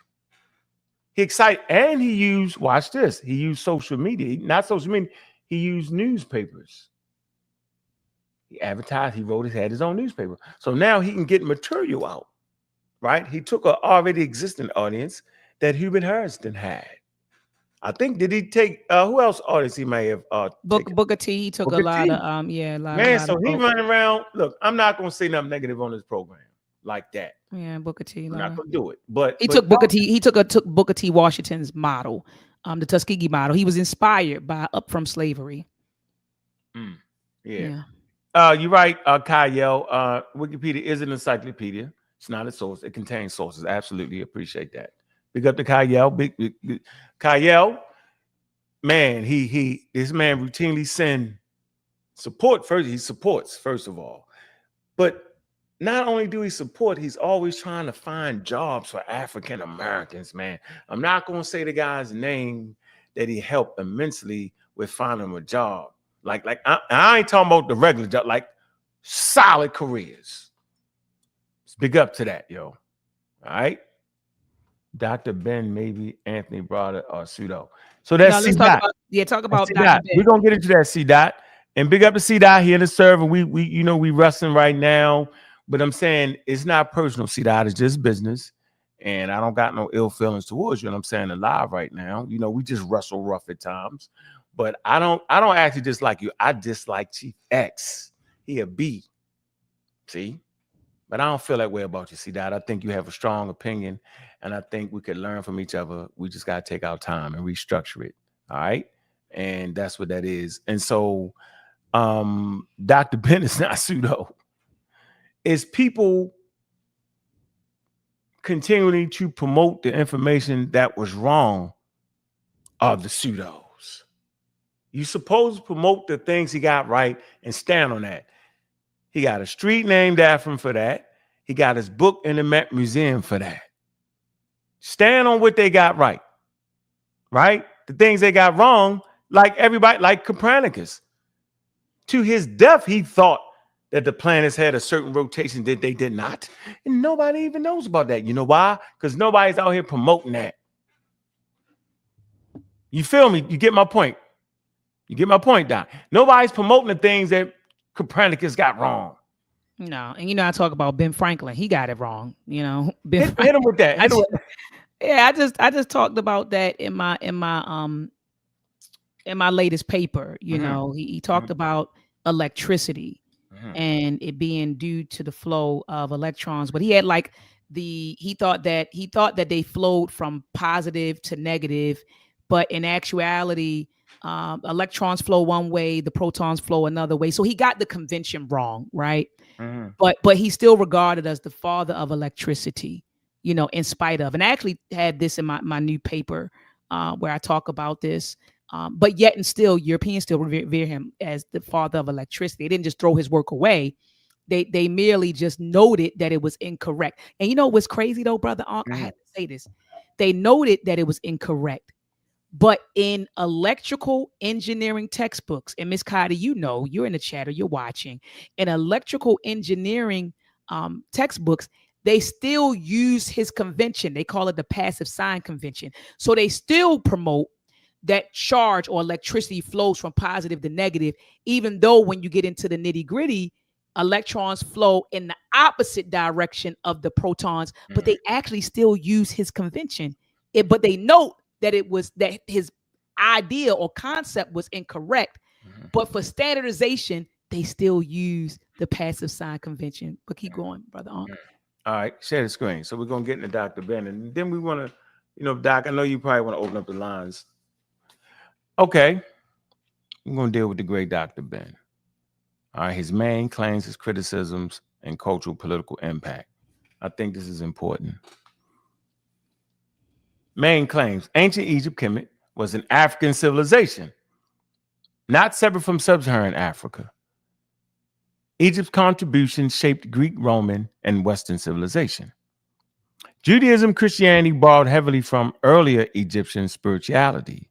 He used, watch this, he used social media, not social media, he used newspapers. He advertised, he wrote, he had his own newspaper. So now he can get material out, right? He took an already existing audience that Hubert Harrison had. I think, did he take, who else audience he may have taken? Booker T, he took a lot of, a lot so of he running around, look, I'm not going to say nothing negative on this program like that. Yeah, Booker T. I'm not going to do it. But he took Booker T. He took Booker T. Washington's model, the Tuskegee model. He was inspired by Up From Slavery. Yeah. You're right, Kyle. Wikipedia is an encyclopedia. It's not a source. It contains sources. Absolutely appreciate that. Big up to Kyle. Big Kyle. Man, this man routinely send support first. He supports, first of all. But not only do he support, he's always trying to find jobs for African Americans, man. I'm not going to say the guy's name that he helped immensely with finding him a job. Like I ain't talking about the regular job, like solid careers. Let's big up to that, yo. All right. Dr. Ben, maybe Anthony Broder or Pseudo. So that's C-Dot. Talk about Dr. Ben. We're gonna get into that C-Dot. And big up to C-Dot here in the server. We we wrestling right now. But I'm saying it's not personal, C-Dot. It's just business. And I don't got no ill feelings towards you. And I'm saying alive right now. We just wrestle rough at times. But I don't actually dislike you. I dislike Chief X. He a B. See? But I don't feel that way about you, C-Dot. I think you have a strong opinion. And I think we could learn from each other. We just got to take our time and restructure it. All right? And that's what that is. And so Dr. Ben is not pseudo. It's people continuing to promote the information that was wrong of the pseudos. You supposed to promote the things he got right and stand on that. He got a street named after him for that. He got his book in the Met Museum for that. Stand on what they got right. Right? The things they got wrong, like everybody, like Copernicus. To his death, he thought that the planets had a certain rotation that they did not. And nobody even knows about that. You know why? Because nobody's out here promoting that. You feel me? You get my point. You get my point, Doc. Nobody's promoting the things that Copernicus got wrong. No, and I talk about Ben Franklin. He got it wrong. Ben hit him with that. I just talked about that in my latest paper. He talked about electricity and it being due to the flow of electrons, but he had he thought that they flowed from positive to negative, but in actuality, electrons flow one way, the protons flow another way. So he got the convention wrong, right? But he's still regarded as the father of electricity, in spite of. And I actually had this in my new paper where I talk about this. But yet and still, Europeans still revere him as the father of electricity. They didn't just throw his work away. They merely just noted that it was incorrect. And what's crazy though, brother Ankh, I had to say this. They noted that it was incorrect. But in electrical engineering textbooks, and Miss Carter, you're in the chat or you're watching, in electrical engineering textbooks, they still use his convention. They call it the passive sign convention. So they still promote that charge or electricity flows from positive to negative, even though when you get into the nitty gritty, electrons flow in the opposite direction of the protons, but they actually still use his convention. But they note that his idea or concept was incorrect, but for standardization, they still use the passive sign convention. But keep going, brother Ankh. All right, share the screen. So we're gonna get into Dr. Ben, and then we want to, Doc, I know you probably want to open up the lines. Okay, we're gonna deal with the great Dr. Ben. All right, his main claims, his criticisms, and cultural political impact. I think this is important. Main claims: ancient Egypt, Kemet, was an African civilization, not separate from sub-Saharan Africa. Egypt's contribution shaped Greek, Roman, and Western civilization. Judaism, Christianity borrowed heavily from earlier Egyptian spirituality.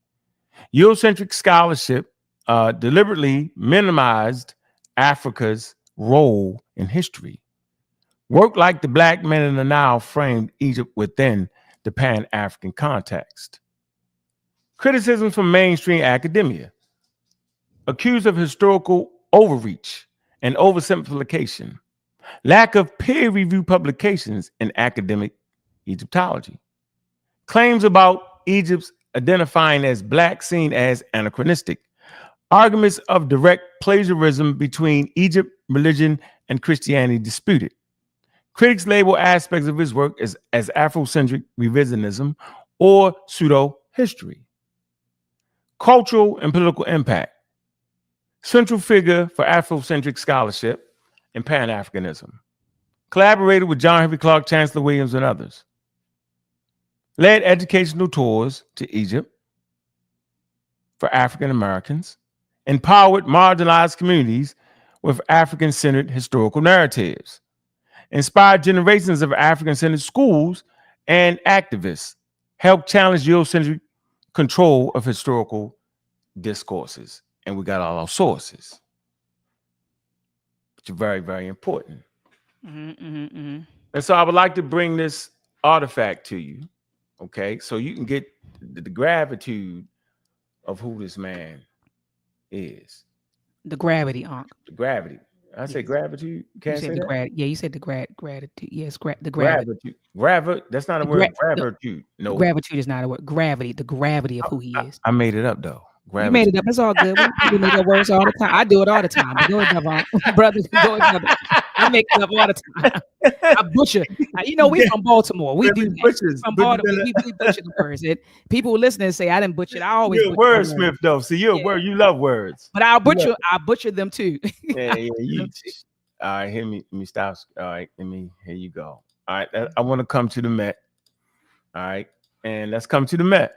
Eurocentric scholarship deliberately minimized Africa's role in history. Work like the Black Men in the Nile framed Egypt within the Pan-African context. Criticism from mainstream academia, accused of historical overreach and oversimplification, lack of peer-reviewed publications in academic Egyptology, claims about Egypt's identifying as Black seen as anachronistic, arguments of direct plagiarism between Egypt, religion, and Christianity disputed. Critics label aspects of his work as Afrocentric revisionism or pseudo-history. Cultural and political impact. Central figure for Afrocentric scholarship and Pan-Africanism. Collaborated with John Henry Clark, Chancellor Williams, and others. Led educational tours to Egypt for African Americans. Empowered marginalized communities with African-centered historical narratives. Inspired generations of African-centered schools and activists. Helped challenge Eurocentric control of historical discourses. And we got all our sources, which are very, very important. And so I would like to bring this artifact to you, okay? So you can get the gravitude of who this man is. The gravity, Ankh. The gravity. I say gratitude. You can't say that? Yeah, you said the gratitude. Yes, the gravity. Gravity. That's not a word. Gratitude. No. Gratitude is not a word. Gravity. The gravity of who he is. I made it up though. Gravity. You made it up. It's all good. We make up words all the time. I do it all the time. Go ahead, brother. Go ahead, brother. I make it up all the time. I butcher. You know, we from Baltimore. We do that. From Baltimore. We butcher the words. And people listening say I didn't butcher it. I always you're a wordsmith though. So you're a word. You love words. But I'll butcher them too. Yeah. All right, let me stop. All right, here you go. All right, I want to come to the Met. All right, and let's come to the Met.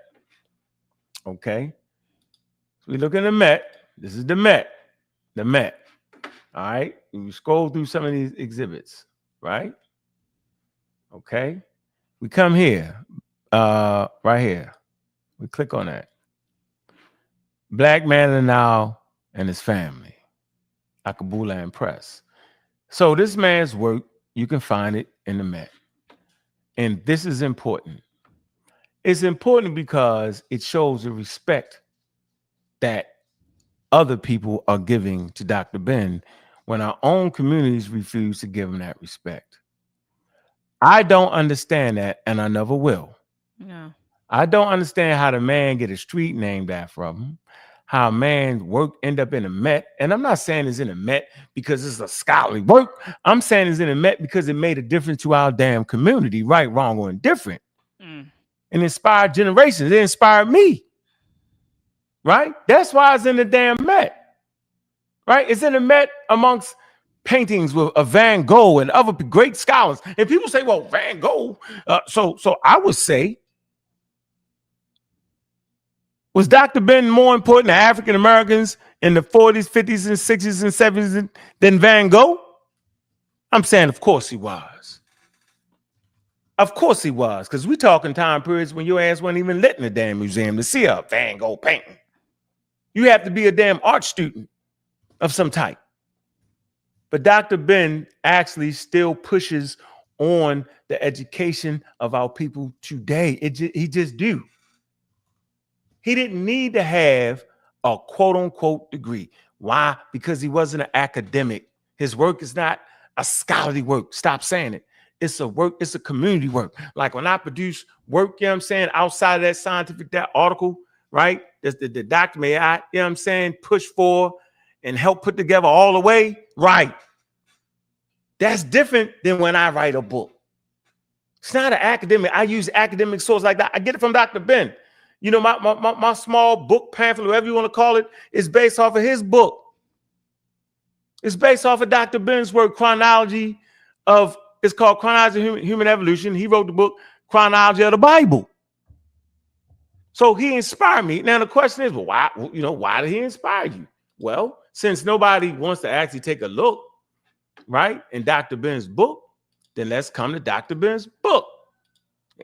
Okay. So we look at the Met. This is the Met. The Met. All right. And we scroll through some of these exhibits, right? Okay. We come here, right here. We click on that. Black Man in the Nile and his family. Akabulan Press. So this man's work, you can find it in the Met. And this is important. It's important because it shows the respect that other people are giving to Dr. Ben when our own communities refuse to give him that respect. I don't understand that, and I never will. No. I don't understand how the man get a street named after him, how a man's work end up in a Met. And I'm not saying it's in a Met because it's a scholarly work. I'm saying it's in a Met because it made a difference to our damn community, right, wrong, or indifferent. And inspired generations. It inspired me. Right? That's why it's in the damn Met. Right? It's in the Met amongst paintings of Van Gogh and other great scholars. And people say, well, Van Gogh. So I would say, was Dr. Ben more important to African Americans in the 40s, 50s, and 60s, and 70s than Van Gogh? I'm saying, of course he was. Of course he was, because we talking time periods when your ass wasn't even lit in a damn museum to see a Van Gogh painting. You have to be a damn art student of some type. But Dr. Ben actually still pushes on the education of our people today. He just do. He didn't need to have a quote unquote degree. Why? Because he wasn't an academic. His work is not a scholarly work. Stop saying it. It's a work, it's a community work. Like when I produce work, you know what I'm saying, outside of that scientific article, right? The document, you know what I'm saying, push for and help put together all the way, right? That's different than when I write a book. It's not an academic. I use academic source like that. I get it from Dr. Ben. You know, my small book pamphlet, whatever you want to call it, is based off of his book. It's based off of Dr. Ben's work, chronology of, it's called Chronology of Human Evolution. He wrote the book, Chronology of the Bible. So he inspired me. Now the question is, well, why? Why did he inspire you? Well, since nobody wants to actually take a look, right, in Dr. Ben's book, then let's come to Dr. Ben's book.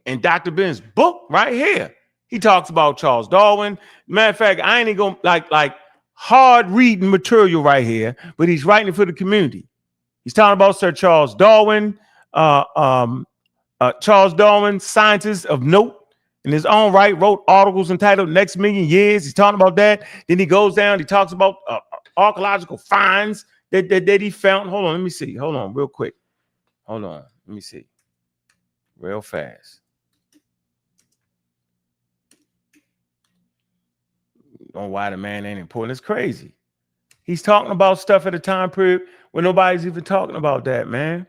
In Dr. Ben's book, right here, he talks about Charles Darwin. Matter of fact, I ain't even gonna like hard reading material right here, but he's writing it for the community. He's talking about Sir Charles Darwin, Charles Darwin, scientist of note, in his own right, wrote articles entitled Next Million Years. He's talking about that. Then he goes down, he talks about archaeological finds that he found. Hold on, let me see. Hold on, real quick. Hold on, let me see. Real fast. On why the man ain't important. It's crazy. He's talking about stuff at a time period when nobody's even talking about that, man.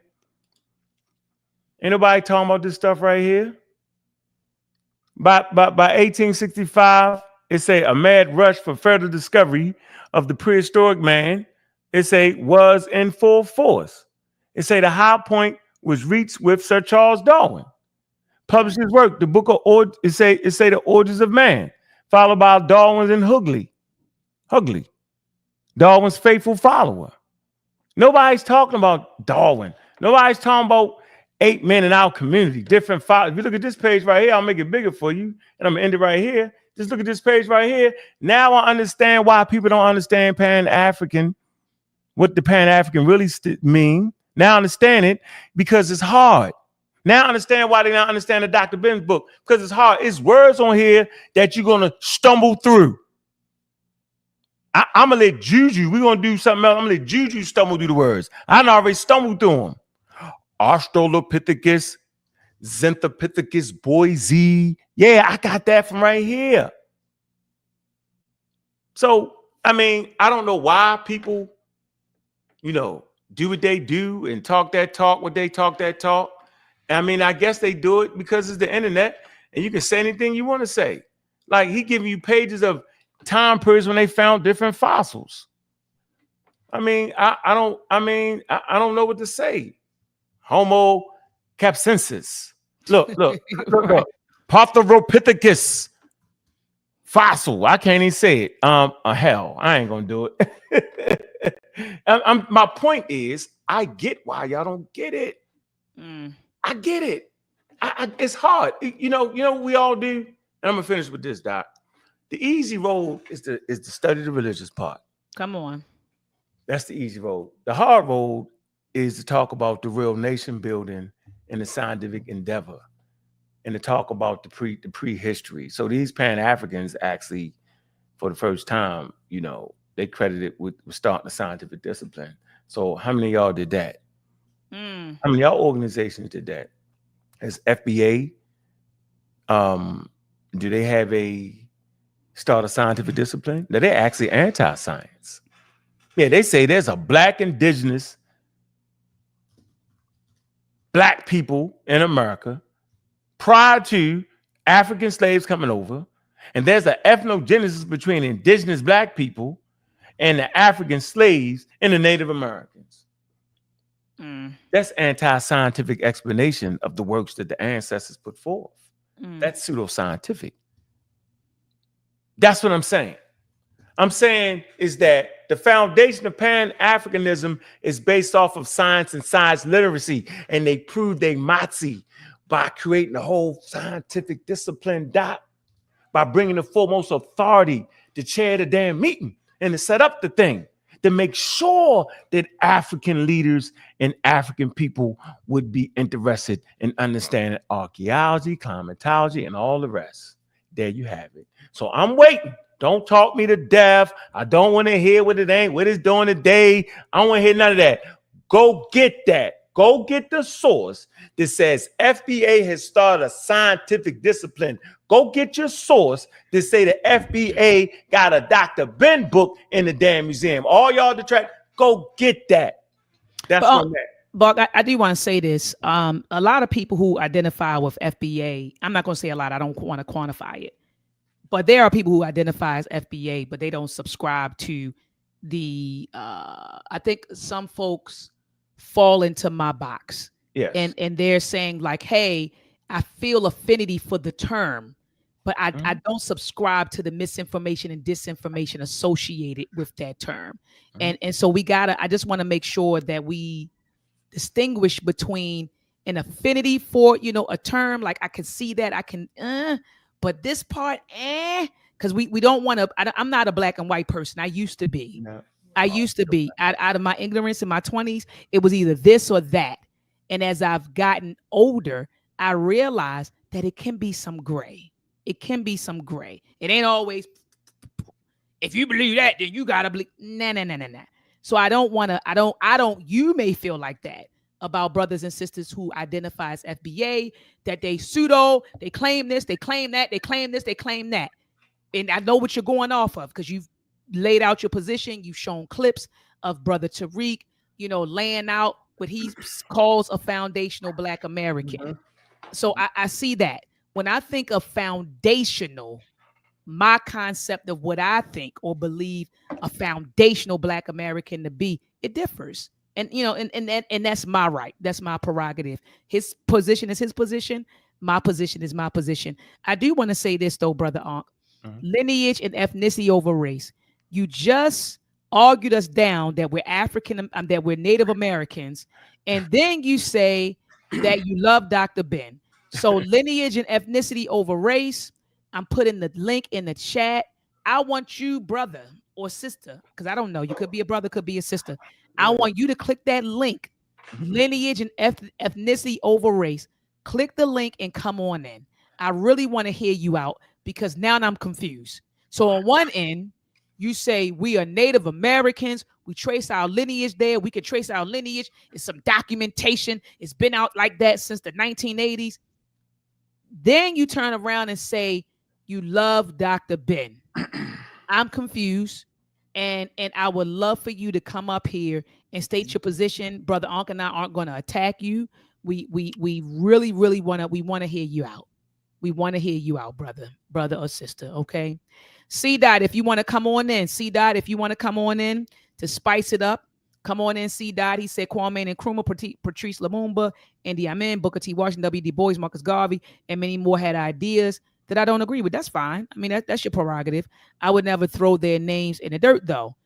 Ain't nobody talking about this stuff right here. By 1865, it say a mad rush for further discovery of the prehistoric man, it say, was in full force. It say the high point was reached with Sir Charles Darwin. Published his work, the book of it say the Origins of Man, followed by Darwin's and Huxley, Darwin's faithful follower. Nobody's talking about Darwin. Nobody's talking about 8 men in our community, different followers. If you look at this page right here, I'll make it bigger for you, and I'm gonna end it right here. Just look at this page right here. Now I understand why people don't understand Pan-African, what the Pan-African really mean. Now I understand it because it's hard. Now I understand why they don't understand the Dr. Ben's book, because it's hard. It's words on here that you're gonna stumble through. I'm gonna let Juju, we're gonna do something else. I'm gonna let Juju stumble through the words. I already stumbled through them. Australopithecus, Zenthopithecus, Boise. Yeah, I got that from right here. So, I mean, I don't know why people, do what they do and talk that talk, what they talk that talk. I mean, I guess they do it because it's the internet and you can say anything you want to say. Like he giving you pages of time periods when they found different fossils. I mean, I don't know what to say. Homo capsensis. Look. Patheropithecus fossil. I can't even say it. Hell, I ain't gonna do it. My point is, I get why y'all don't get it. I get it. It's hard. We all do. And I'm gonna finish with this, Doc. The easy road is to study the religious part. Come on. That's the easy road. The hard road is to talk about the real nation building and the scientific endeavor, and to talk about the prehistory. So these Pan-Africans actually, for the first time, they credited with starting the scientific discipline. So how many of y'all did that? How many of y'all organizations did that? As FBA, do they have start a scientific discipline? No, they're actually anti-science. Yeah, they say there's a indigenous black people in America prior to African slaves coming over, and there's an ethnogenesis between indigenous black people and the African slaves and the Native Americans. That's anti-scientific explanation of the works that the ancestors put forth. That's pseudoscientific. That's what I'm saying. I'm saying is that the foundation of Pan-Africanism is based off of science and science literacy, and they proved they matzi by creating a whole scientific discipline, Doc, by bringing the foremost authority to chair the damn meeting and to set up the thing, to make sure that African leaders and African people would be interested in understanding archaeology, climatology, and all the rest. There you have it. So I'm waiting. Don't talk me to death. I don't want to hear what it's doing today. I don't want to hear none of that. Go get that. Go get the source that says FBA has started a scientific discipline. Go get your source that say the FBA got a Dr. Ben book in the damn museum. All y'all detract, go get that. That's what I'm at. But I do want to say this. A lot of people who identify with FBA, I'm not going to say a lot. I don't want to quantify it. But there are people who identify as FBA, but they don't subscribe to the, I think some folks fall into my box. Yes. And they're saying like, hey, I feel affinity for the term, but I don't subscribe to the misinformation and disinformation associated with that term. And so I just want to make sure that we distinguish between an affinity for, a term, like I can see that, I can, but this part, because we don't want to, I'm not a black and white person. I used to be. No. I used to be. Out of my ignorance in my 20s, it was either this or that. And as I've gotten older, I realized that it can be some gray. It can be some gray. It ain't always, if you believe that, then you gotta believe. Nah. So I don't want to, you may feel like that about brothers and sisters who identify as FBA, that they claim this, they claim that, they claim this, they claim that. And I know what you're going off of because you've laid out your position. You've shown clips of Brother Tariq, laying out what he calls a foundational Black American. Mm-hmm. So I see that. When I think of foundational, my concept of what I think or believe a foundational Black American to be, it differs. And, and that's my right. That's my prerogative. His position is his position. My position is my position. I do want to say this though, Brother Ankh. Mm-hmm. Lineage and ethnicity over race. You just argued us down that we're African, that we're Native Americans. And then you say that you love Dr. Ben. So lineage and ethnicity over race. I'm putting the link in the chat. I want you, brother or sister, because I don't know. You could be a brother, could be a sister. I want you to click that link, lineage and ethnicity over race. Click the link and come on in. I really want to hear you out because now I'm confused. So on one end, you say we are Native Americans. We trace our lineage there. We can trace our lineage. It's some documentation. It's been out like that since the 1980s. Then you turn around and say you love Dr. Ben. I'm confused. And I would love for you to come up here and state your position. Brother Ankh and I aren't going to attack you. We really want to hear you out. We want to hear you out, brother or sister. Okay. C Dot, if you want to come on in. C Dot, if you want to come on in to spice it up, come on in. C Dot. He said Kwame Nkrumah, Patrice Lumumba, Idi Amin, Booker T. Washington, W. Du Bois, Marcus Garvey, and many more had ideas that I don't agree with. That's fine. I mean, that's your prerogative. I would never throw their names in the dirt, though.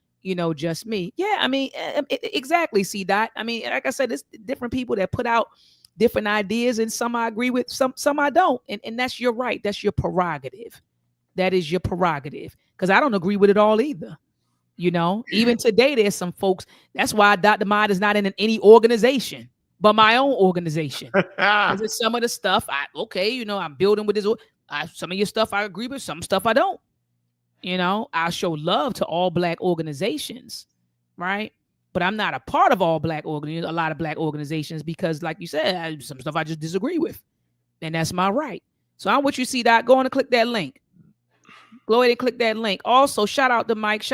Just me. Yeah, I mean, exactly, C Dot. I mean, like I said, it's different people that put out different ideas, and some I agree with, some I don't. And that's your right. That's your prerogative. That is your prerogative. Because I don't agree with it all either. Even today, there's some folks. That's why Dr. Mod is not in any organization, but my own organization. Because some of the stuff, I'm building with this. Some of your stuff I agree with, some stuff I don't. I show love to all Black organizations, right? But I'm not a part of all Black organizations, a lot of Black organizations, because like you said, some stuff I just disagree with. And that's my right. So I want you to see that. Go on and click that link. Go ahead and click that link. Also, shout out to Mike.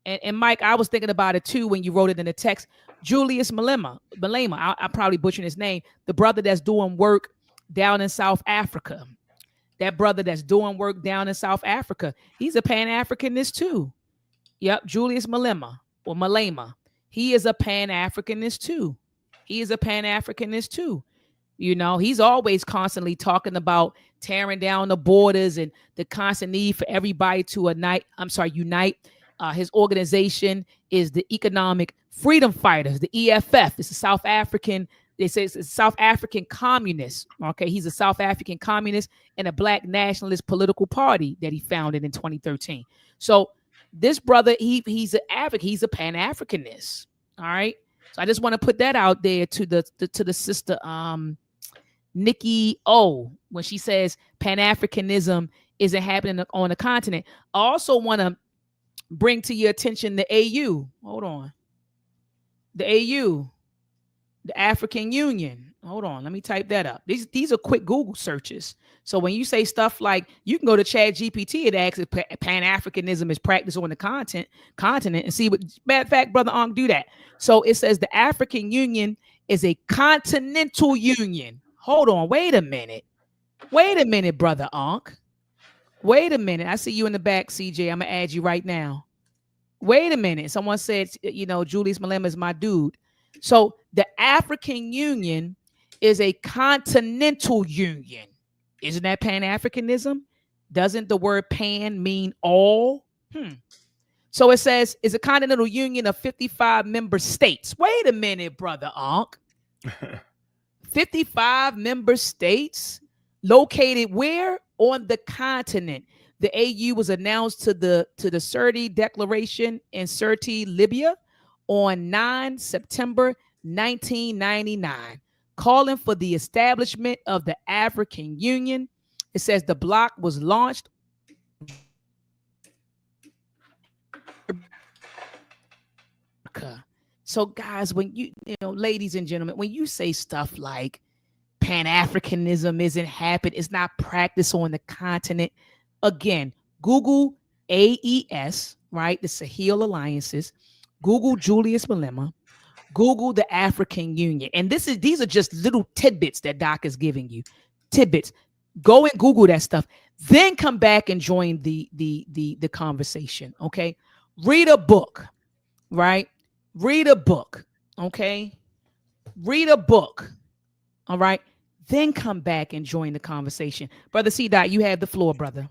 And Mike, I was thinking about it too when you wrote it in the text. Julius Malema, I probably butchered his name. The brother that's doing work down in South Africa. That brother that's doing work down in South Africa. He's a Pan-Africanist too. Yep, Julius Malema or Malema. He is a Pan-Africanist too. He's always constantly talking about tearing down the borders and the constant need for everybody to unite. His organization is the Economic Freedom Fighters, the EFF. It's a South African. They say it's a South African communist. Okay, he's a South African communist and a Black nationalist political party that he founded in 2013. So this brother, he's an advocate. He's a Pan-Africanist. All right. So I just want to put that out there to the sister Nikki O when she says Pan-Africanism isn't happening on the continent. I also want to bring to your attention the AU. Hold on. The AU. The African Union. Hold on, let me type that up. These are quick Google searches. So when you say stuff like, you can go to ChatGPT and ask if Pan-Africanism is practiced on the continent and see what, matter of fact, Brother Ankh, do that. So it says the African Union is a continental union. Hold on, wait a minute, Brother Ankh. Wait a minute, I see you in the back, CJ. I'm gonna add you right now. Wait a minute, someone said, Julius Malema is my dude. So the African Union is a continental union. Isn't that Pan-Africanism? Doesn't the word pan mean all? So it says, is a continental union of 55 member states. Wait a minute, brother Ankh. 55 member states located where? On the continent. The AU was announced to the Sirte Declaration in Sirte, Libya on 9 September 1999, calling for the establishment of the African Union. It says the bloc was launched So guys, when you know, ladies and gentlemen, when you say stuff like Pan-Africanism isn't happening, it's not practiced on the continent, again, Google AES, right? The Sahel Alliances, Google Julius Malema, Google the African Union. And these are just little tidbits that Doc is giving you. Tidbits. Go and Google that stuff. Then come back and join the conversation. Okay. Read a book, right? Read a book. Okay. Read a book. All right. Then come back and join the conversation. Brother C. Dot, you have the floor, brother.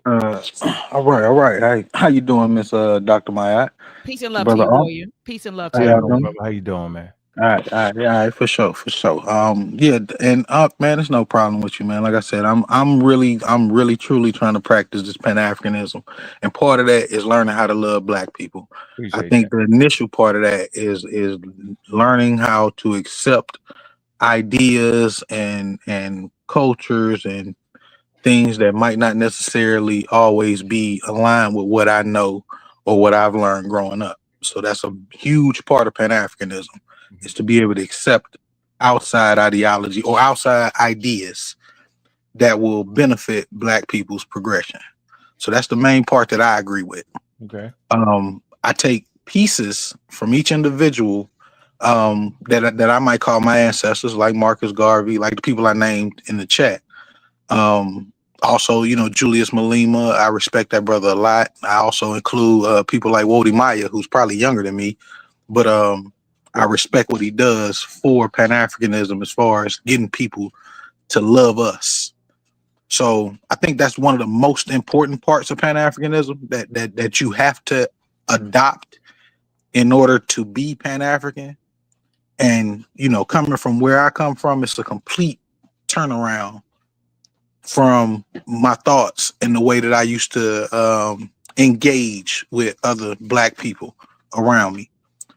All right. How you doing, Miss Dr. Mayat? Peace and love to you, warrior. Peace and love to you. How you doing, man? All right, for sure. Yeah, and man, there's no problem with you, man. Like I said, I'm really truly trying to practice this Pan-Africanism, and part of that is learning how to love Black people. I think the initial part of that is learning how to accept ideas and cultures and things that might not necessarily always be aligned with what I know or what I've learned growing up. So that's a huge part of Pan-Africanism, is to be able to accept outside ideology or outside ideas that will benefit Black people's progression. So that's the main part that I agree with. Okay. I take pieces from each individual that I might call my ancestors, like Marcus Garvey, like the people I named in the chat. Also, Julius Malema, I respect that brother a lot. I also include people like Wody Maya, who's probably younger than me, but I respect what he does for Pan-Africanism as far as getting people to love us. So I think that's one of the most important parts of Pan-Africanism that you have to adopt in order to be Pan-African. And, coming from where I come from, it's a complete turnaround from my thoughts and the way that I used to engage with other Black people around me.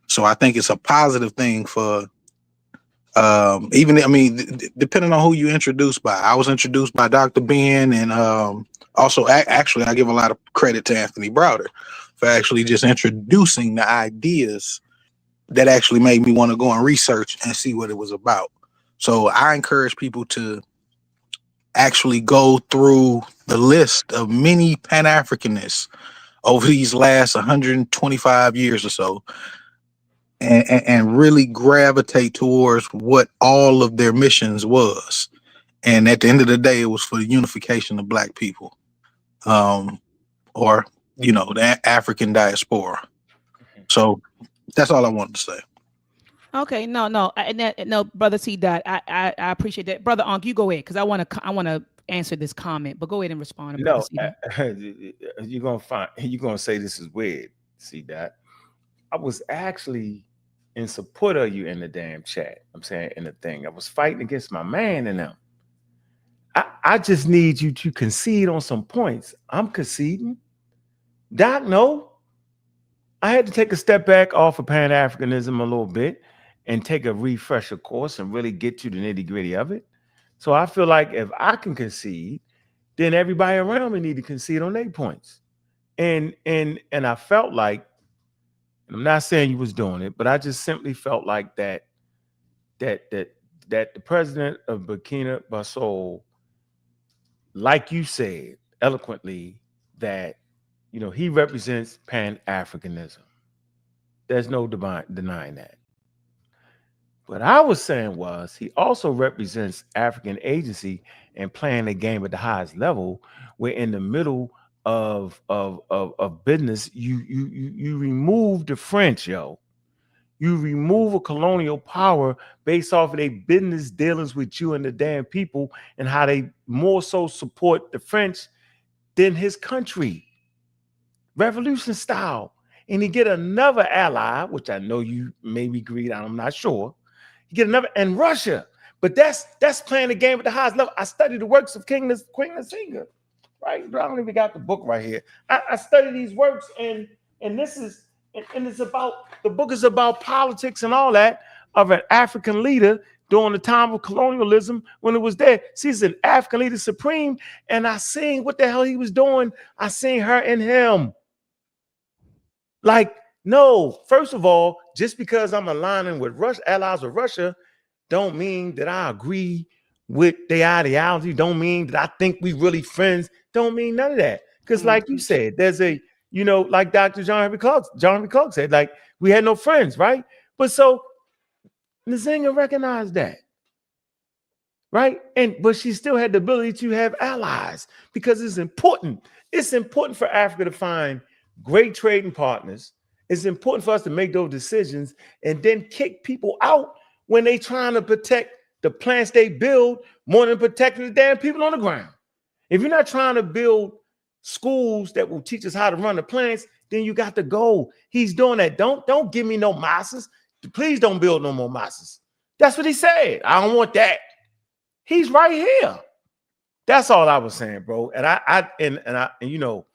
So I think it's a positive thing for depending on who you introduced by. I was introduced by Dr. Ben, and also actually I give a lot of credit to Anthony Browder for actually just introducing the ideas that actually made me want to go and research and see what it was about. So I encourage people to actually go through the list of many Pan-Africanists over these last 125 years or so, and really gravitate towards what all of their missions was. And at the end of the day, it was for the unification of Black people, or, the African Diaspora. So that's all I wanted to say. Okay, no, brother C. Dot, I appreciate that, brother Ankh. You go ahead, because I want to answer this comment, but go ahead and respond. No, you're gonna say this is weird, C. Dot. I was actually in support of you in the damn chat. I'm saying in the thing, I was fighting against my man and them. I just need you to concede on some points. I'm conceding. Doc, no. I had to take a step back off of Pan-Africanism a little bit and take a refresher course and really get to the nitty-gritty of it. So I feel like if I can concede, then everybody around me need to concede on their points. And I felt like, I'm not saying you was doing it, but I just simply felt like that the president of Burkina Faso, like you said eloquently, that he represents Pan-Africanism. There's no denying that. What I was saying was he also represents African agency and playing the game at the highest level, where in the middle of business, you remove the French, yo. you remove a colonial power based off of their business dealings with you and the damn people and how they more so support the French than his country. Revolution style. And he get another ally, which I know you maybe agreed on, I'm not sure. You get another, and Russia. But that's playing the game at the highest level. I studied the works of Queen Nzinga, right? I don't even got the book right here. I study these works, and this is, and it's about, the book is about politics and all that of an African leader during the time of colonialism when it was there. See, he's an African leader supreme, and I seen what the hell he was doing. I seen her in him. Like, no, first of all, just because I'm aligning with Russia, allies with Russia, don't mean that I agree with their ideology. Don't mean that I think we really friends. Don't mean none of that. Because like you said, there's a, you know, like Dr. John Henry Clark said, like, we had no friends, right? But so Nzinga recognized that, right? But she still had the ability to have allies because it's important. It's important for Africa to find great trading partners. It's important for us to make those decisions and then kick people out when they trying to protect the plants they build more than protecting the damn people on the ground. If you're not trying to build schools that will teach us how to run the plants, then you got to go. He's doing that. Don't give me no mosques. Please don't build no more mosques. That's what he said. I don't want that. He's right here. That's all I was saying, bro. And you know,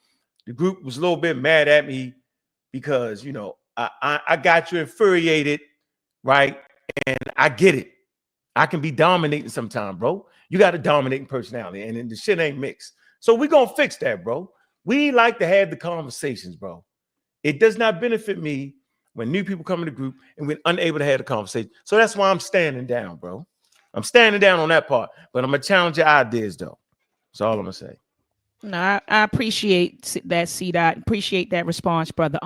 the group was a little bit mad at me because, you know, I got you infuriated, right? And I get it. I can be dominating sometimes, bro. You got a dominating personality, and then the shit ain't mixed. So we're going to fix that, bro. We like to have the conversations, bro. It does not benefit me when new people come in the group and we're unable to have the conversation. So that's why I'm standing down, bro. I'm standing down on that part, but I'm going to challenge your ideas, though. That's all I'm going to say. No, I appreciate that, C-Dot. Appreciate that response, brother.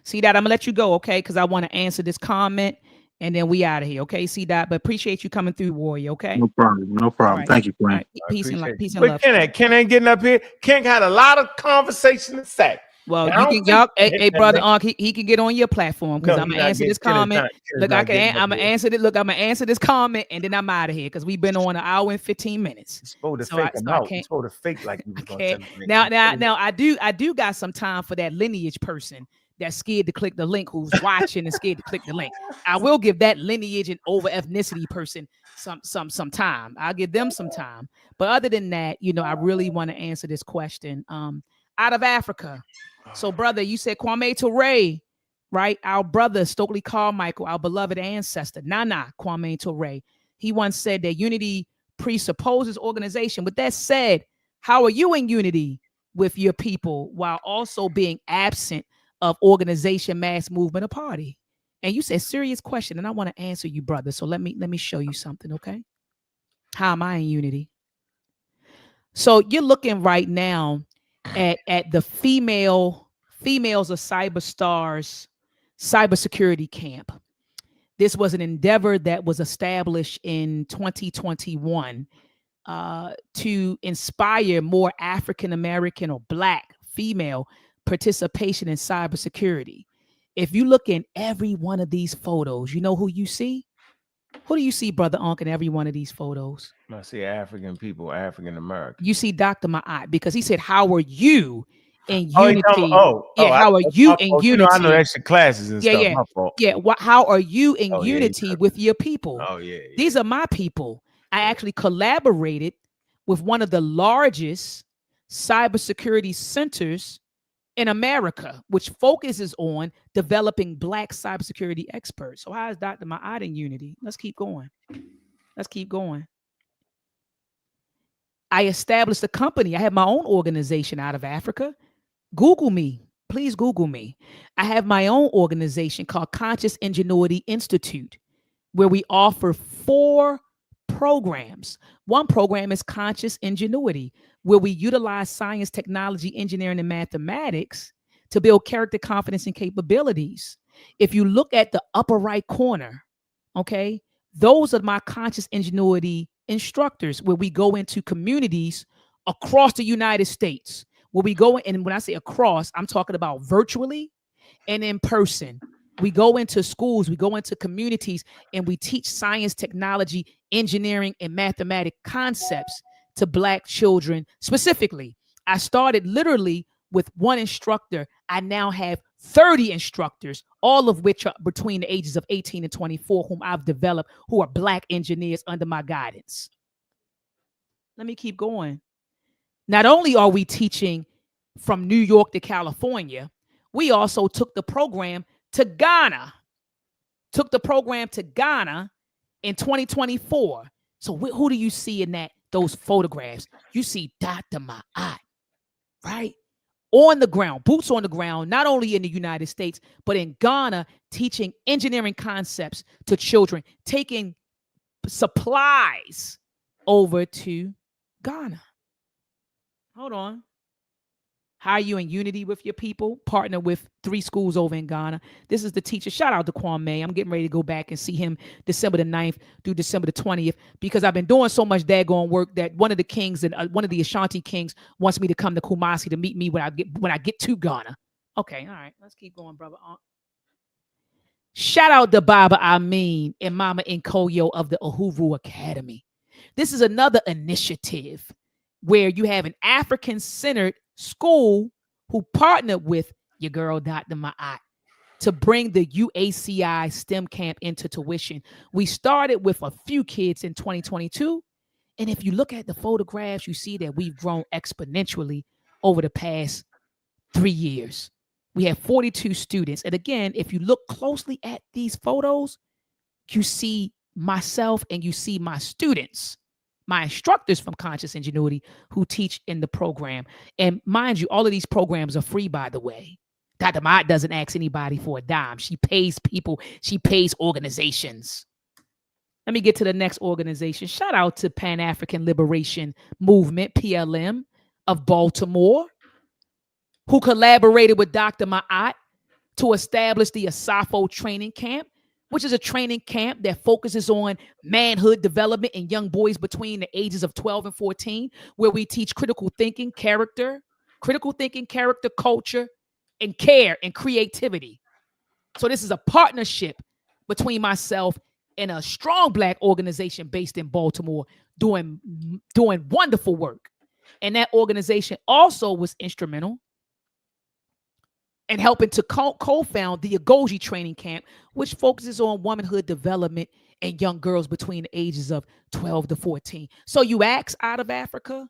C-Dot, I'm going to let you go, okay? Because I want to answer this comment. And then we out of here, okay, C-Dot? But appreciate you coming through, Warrior, okay? No problem. No problem. Right. Thank you, Frank. Right. Peace and love. Ken ain't getting up here. Ken got a lot of conversation to say. Well, you can, y'all, hey, brother, he can get on your platform because I'm gonna answer this comment. Look, I'm gonna answer it. Look, I'm gonna answer this comment, and then I'm out of here because we've been on 1 hour and 15 minutes. It's supposed to fake them out. It's supposed to fake like you was gonna tell me. Now, I do got some time for that lineage person that's scared to click the link, who's watching and scared to click the link. I will give that lineage and over ethnicity person some time. I'll give them some time. But other than that, you know, I really want to answer this question. Out of Africa. So, brother, you said Kwame Ture, right? Our brother, Stokely Carmichael, our beloved ancestor, Nana Kwame Ture. He once said that unity presupposes organization. With that said, how are you in unity with your people while also being absent of organization, mass movement, or party? And you said serious question, and I want to answer you, brother. So let me show you something, okay? How am I in unity? So you're looking right now at the females of Cyberstar's cybersecurity camp. This was an endeavor that was established in 2021 to inspire more African American or Black female participation in cybersecurity. If you look in every one of these photos, you know who you see? Who do you see, Brother Ankh, in every one of these photos? I see African people, African American. You see Dr. Ma'at, because he said, how are you in unity? How are you in unity? You know, I know extra classes and stuff. My fault. How are you in unity with your people? These are my people. I actually collaborated with one of the largest cybersecurity centers in America, which focuses on developing Black cybersecurity experts. So how is Dr. Ma'at in unity? Let's keep going. I established a company. I have my own organization out of Africa. Google me. Please Google me. I have my own organization called Conscious Ingenuity Institute, where we offer 4 programs. One program is Conscious Ingenuity, where we utilize science, technology, engineering, and mathematics to build character, confidence, and capabilities. If you look at the upper right corner, okay, those are my Conscious Ingenuity instructors, where we go into communities across the United States, where we go in, and when I say across, I'm talking about virtually and in person. We go into schools, we go into communities, and we teach science, technology, engineering, and mathematic concepts to Black children specifically. I started literally with one instructor. I now have 30 instructors, all of which are between the ages of 18 and 24, whom I've developed, who are Black engineers under my guidance. Let me keep going. Not only are we teaching from New York to California, we also took the program to Ghana. In 2024. So who do you see in those photographs? You see Dr. Ma'at, right? On the ground, boots on the ground, not only in the United States, but in Ghana, teaching engineering concepts to children, taking supplies over to Ghana. Hold on. How are you in unity with your people? Partner with 3 schools over in Ghana. This is the teacher. Shout out to Kwame. I'm getting ready to go back and see him December the 9th through December the 20th, because I've been doing so much daggone work that one of the kings and one of the Ashanti kings wants me to come to Kumasi to meet me when I get to Ghana. Okay, all right. Let's keep going, brother. Shout out to Baba Amin and Mama Nkoyo of the Uhuru Academy. This is another initiative where you have an African-centered school who partnered with your girl, Dr. Ma'at, to bring the UACI STEM camp into tuition. We started with a few kids in 2022. And if you look at the photographs, you see that we've grown exponentially over the past 3 years. We have 42 students. And again, if you look closely at these photos, you see myself and you see my students, my instructors from Conscious Ingenuity who teach in the program. And mind you, all of these programs are free, by the way. Dr. Ma'at doesn't ask anybody for a dime. She pays people. She pays organizations. Let me get to the next organization. Shout out to Pan-African Liberation Movement, PLM, of Baltimore, who collaborated with Dr. Ma'at to establish the Asafo training camp, which is a training camp that focuses on manhood development in young boys between the ages of 12 and 14, where we teach critical thinking, character, culture, and care and creativity. So this is a partnership between myself and a strong Black organization based in Baltimore doing wonderful work. And that organization also was instrumental and helping to co-found the Agoji training camp, which focuses on womanhood development and young girls between the ages of 12 to 14. So you ask, out of Africa,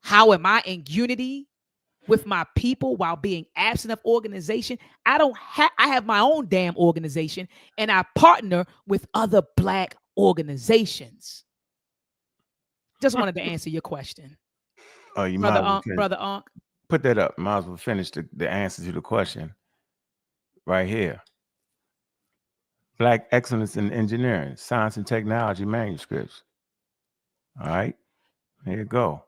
how am I in unity with my people while being absent of organization? I have my own damn organization, and I partner with other Black organizations. Just wanted to answer your question. Oh, you Brother Ankh. Put that up. Might as well finish the answer to the question right here. Black Excellence in Engineering, Science and Technology manuscripts. All right, here you go.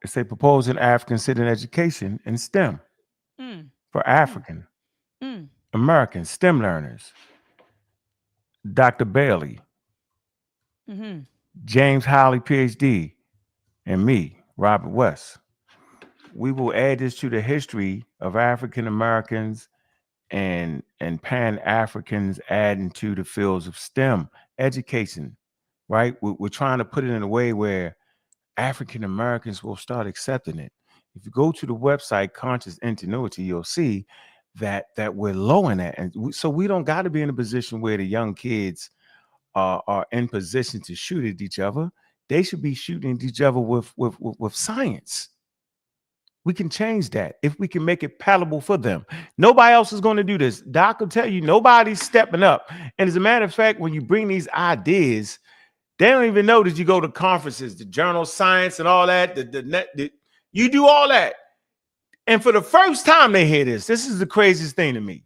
It's a proposing African-centered education in STEM for African American STEM learners. Dr. Bailey, James Howley, PhD, and me, Robert West. We will add this to the history of African Americans and Pan-Africans adding to the fields of STEM education, right? We're trying to put it in a way where African Americans will start accepting it. If you go to the website Conscious Ingenuity, you'll see that we're lowering that, and so we don't got to be in a position where the young kids are in position to shoot at each other. They should be shooting at each other with science. We can change that if we can make it palatable for them. Nobody else is going to do this. Doc will tell you nobody's stepping up. And as a matter of fact, when you bring these ideas, they don't even know that you go to conferences, the journal Science and all that. You do all that. And for the first time they hear this is the craziest thing to me.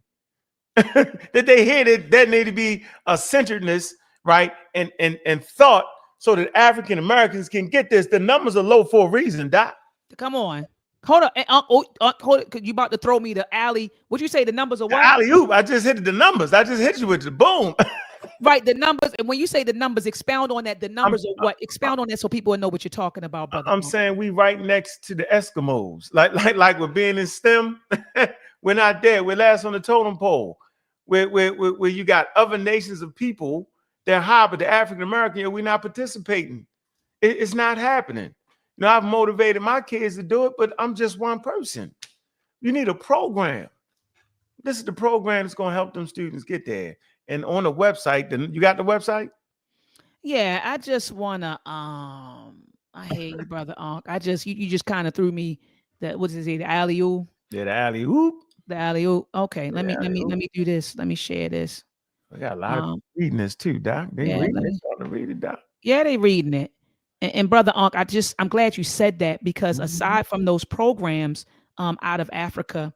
That they hear that there need to be a centeredness, right? And thought so that African Americans can get this. The numbers are low for a reason, Doc. Come on. Hold on. Hold it. You about to throw me the alley. What'd you say? The numbers are what? Alley-oop. I just hit the numbers. I just hit you with the boom. Right. The numbers. And when you say the numbers, expound on that. The numbers are what? Expound on that so people know what you're talking about, brother. I'm saying we right next to the Eskimos. Like we're being in STEM. We're not there. We're last on the totem pole. Where you got other nations of people that high, but the African American, we're not participating. It's not happening. You know, I've motivated my kids to do it, but I'm just one person. You need a program. This is the program that's going to help them students get there. And on the website, you got the website? Yeah, I just wanna I hear you, brother Ankh. You just kind of threw me that, what is it, the alley-oop? Yeah, the alley-oop. The alley-oop. Okay, let me do this. Let me share this. We got a lot of people reading this too, Doc. They yeah, reading it. Trying to read it, Doc. Yeah, they reading it. And brother Ankh, I'm glad you said that, because aside from those programs out of Africa,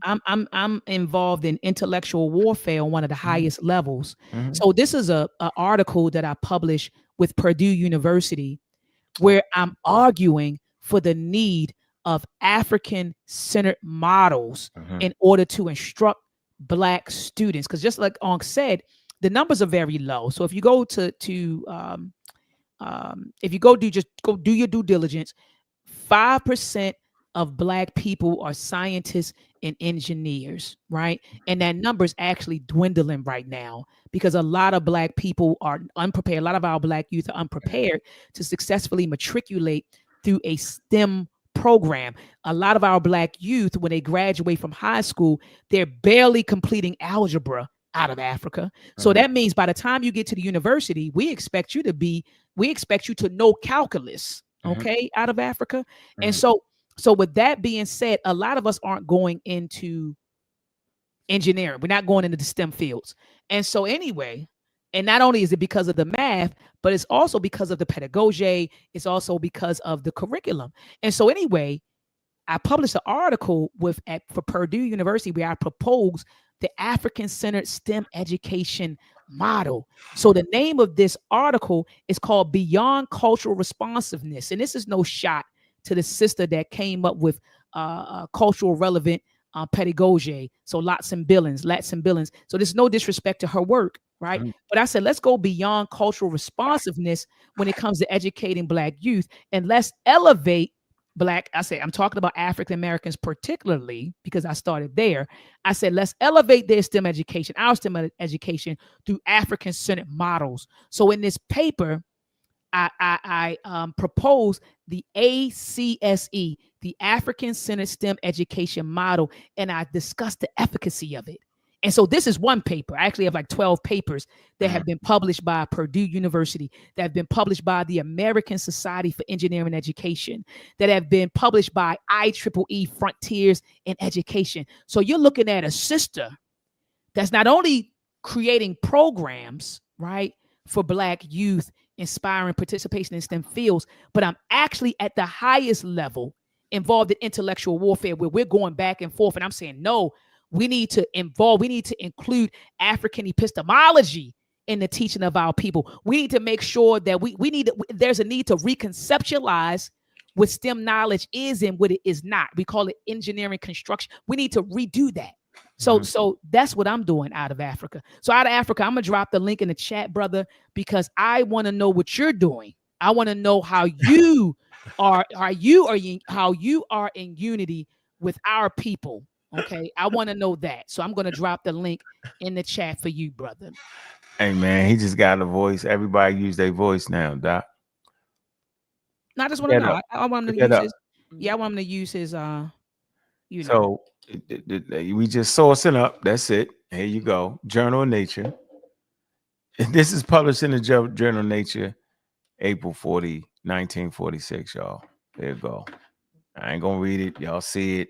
I'm involved in intellectual warfare on one of the highest levels. So this is a article that I published with Purdue University, where I'm arguing for the need of African-centered models in order to instruct Black students. Because just like Ankh said, the numbers are very low. So if you go if you go do your due diligence, 5% of Black people are scientists and engineers, right? And that number is actually dwindling right now, because a lot of Black people are unprepared. A lot of our Black youth are unprepared to successfully matriculate through a STEM program. A lot of our Black youth, when they graduate from high school, they're barely completing algebra out of Africa. So that means by the time you get to the university, we expect you to know calculus, okay, out of Africa. And so with that being said, a lot of us aren't going into engineering. We're not going into the STEM fields. And so anyway, and not only is it because of the math, but it's also because of the pedagogy. It's also because of the curriculum. And so anyway, I published an article for Purdue University where I propose the African-centered STEM education model. So the name of this article is called Beyond Cultural Responsiveness. And this is no shot to the sister that came up with cultural relevant pedagogy. So Latz and Billings. So there's no disrespect to her work, right? But I said, let's go beyond cultural responsiveness when it comes to educating Black youth, and let's elevate I'm talking about African Americans particularly, because I started there. I said, let's elevate their STEM education, our STEM education, through African-centered models. So in this paper, I propose the ACSE, the African-centered STEM education model, and I discussed the efficacy of it. And so this is one paper. I actually have like 12 papers that have been published by Purdue University, that have been published by the American Society for Engineering Education, that have been published by IEEE Frontiers in Education. So you're looking at a sister that's not only creating programs, right, for Black youth, inspiring participation in STEM fields, but I'm actually at the highest level involved in intellectual warfare, where we're going back and forth. And I'm saying, no, we need to include African epistemology in the teaching of our people. We need to make sure that there's a need to reconceptualize what STEM knowledge is and what it is not. We call it engineering construction. We need to redo that. So that's what I'm doing out of Africa. So out of Africa, I'm gonna drop the link in the chat, brother, because I want to know what you're doing. I want to know how you are in unity with our people. Okay, I want to know that. So I'm going to drop the link in the chat for you, brother. Hey, man, he just got a voice. Everybody use their voice now, Doc. No, I just want to know. I want him to use his. Yeah, I want him to use his. So we just sourcing up. That's it. Here you go. Journal of Nature. This is published in the Journal of Nature, April 40, 1946, y'all. There you go. I ain't gonna read it. Y'all see it.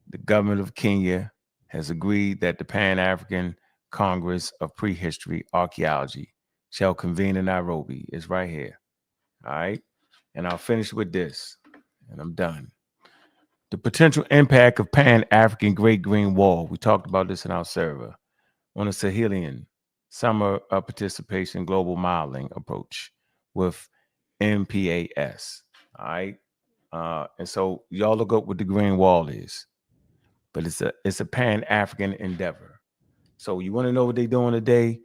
The government of Kenya has agreed that the Pan-African Congress of Prehistory Archaeology shall convene in Nairobi. It's right here. All right. And I'll finish with this, and I'm done. The potential impact of Pan-African Great Green Wall. We talked about this in our server on a Sahelian summer participation global modeling approach with MPAS. All right. And so y'all look up what the Green Wall is. But it's a Pan-African endeavor. So you want to know what they're doing today?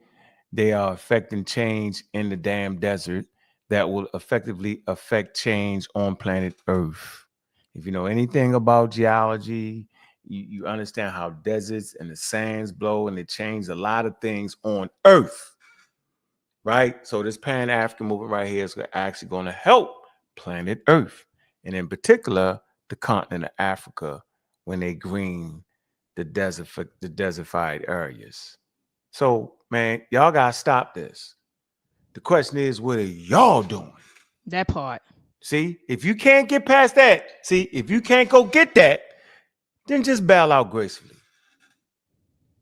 They are affecting change in the damn desert that will effectively affect change on planet Earth. If you know anything about geology, you understand how deserts and the sands blow, and it changes a lot of things on Earth, right? So this Pan-African movement right here is actually going to help planet Earth, and in particular, the continent of Africa, when they green the desertified areas. So, man, y'all gotta stop this. The question is, what are y'all doing? That part. See, if you can't get past that, if you can't go get that, then just bail out gracefully.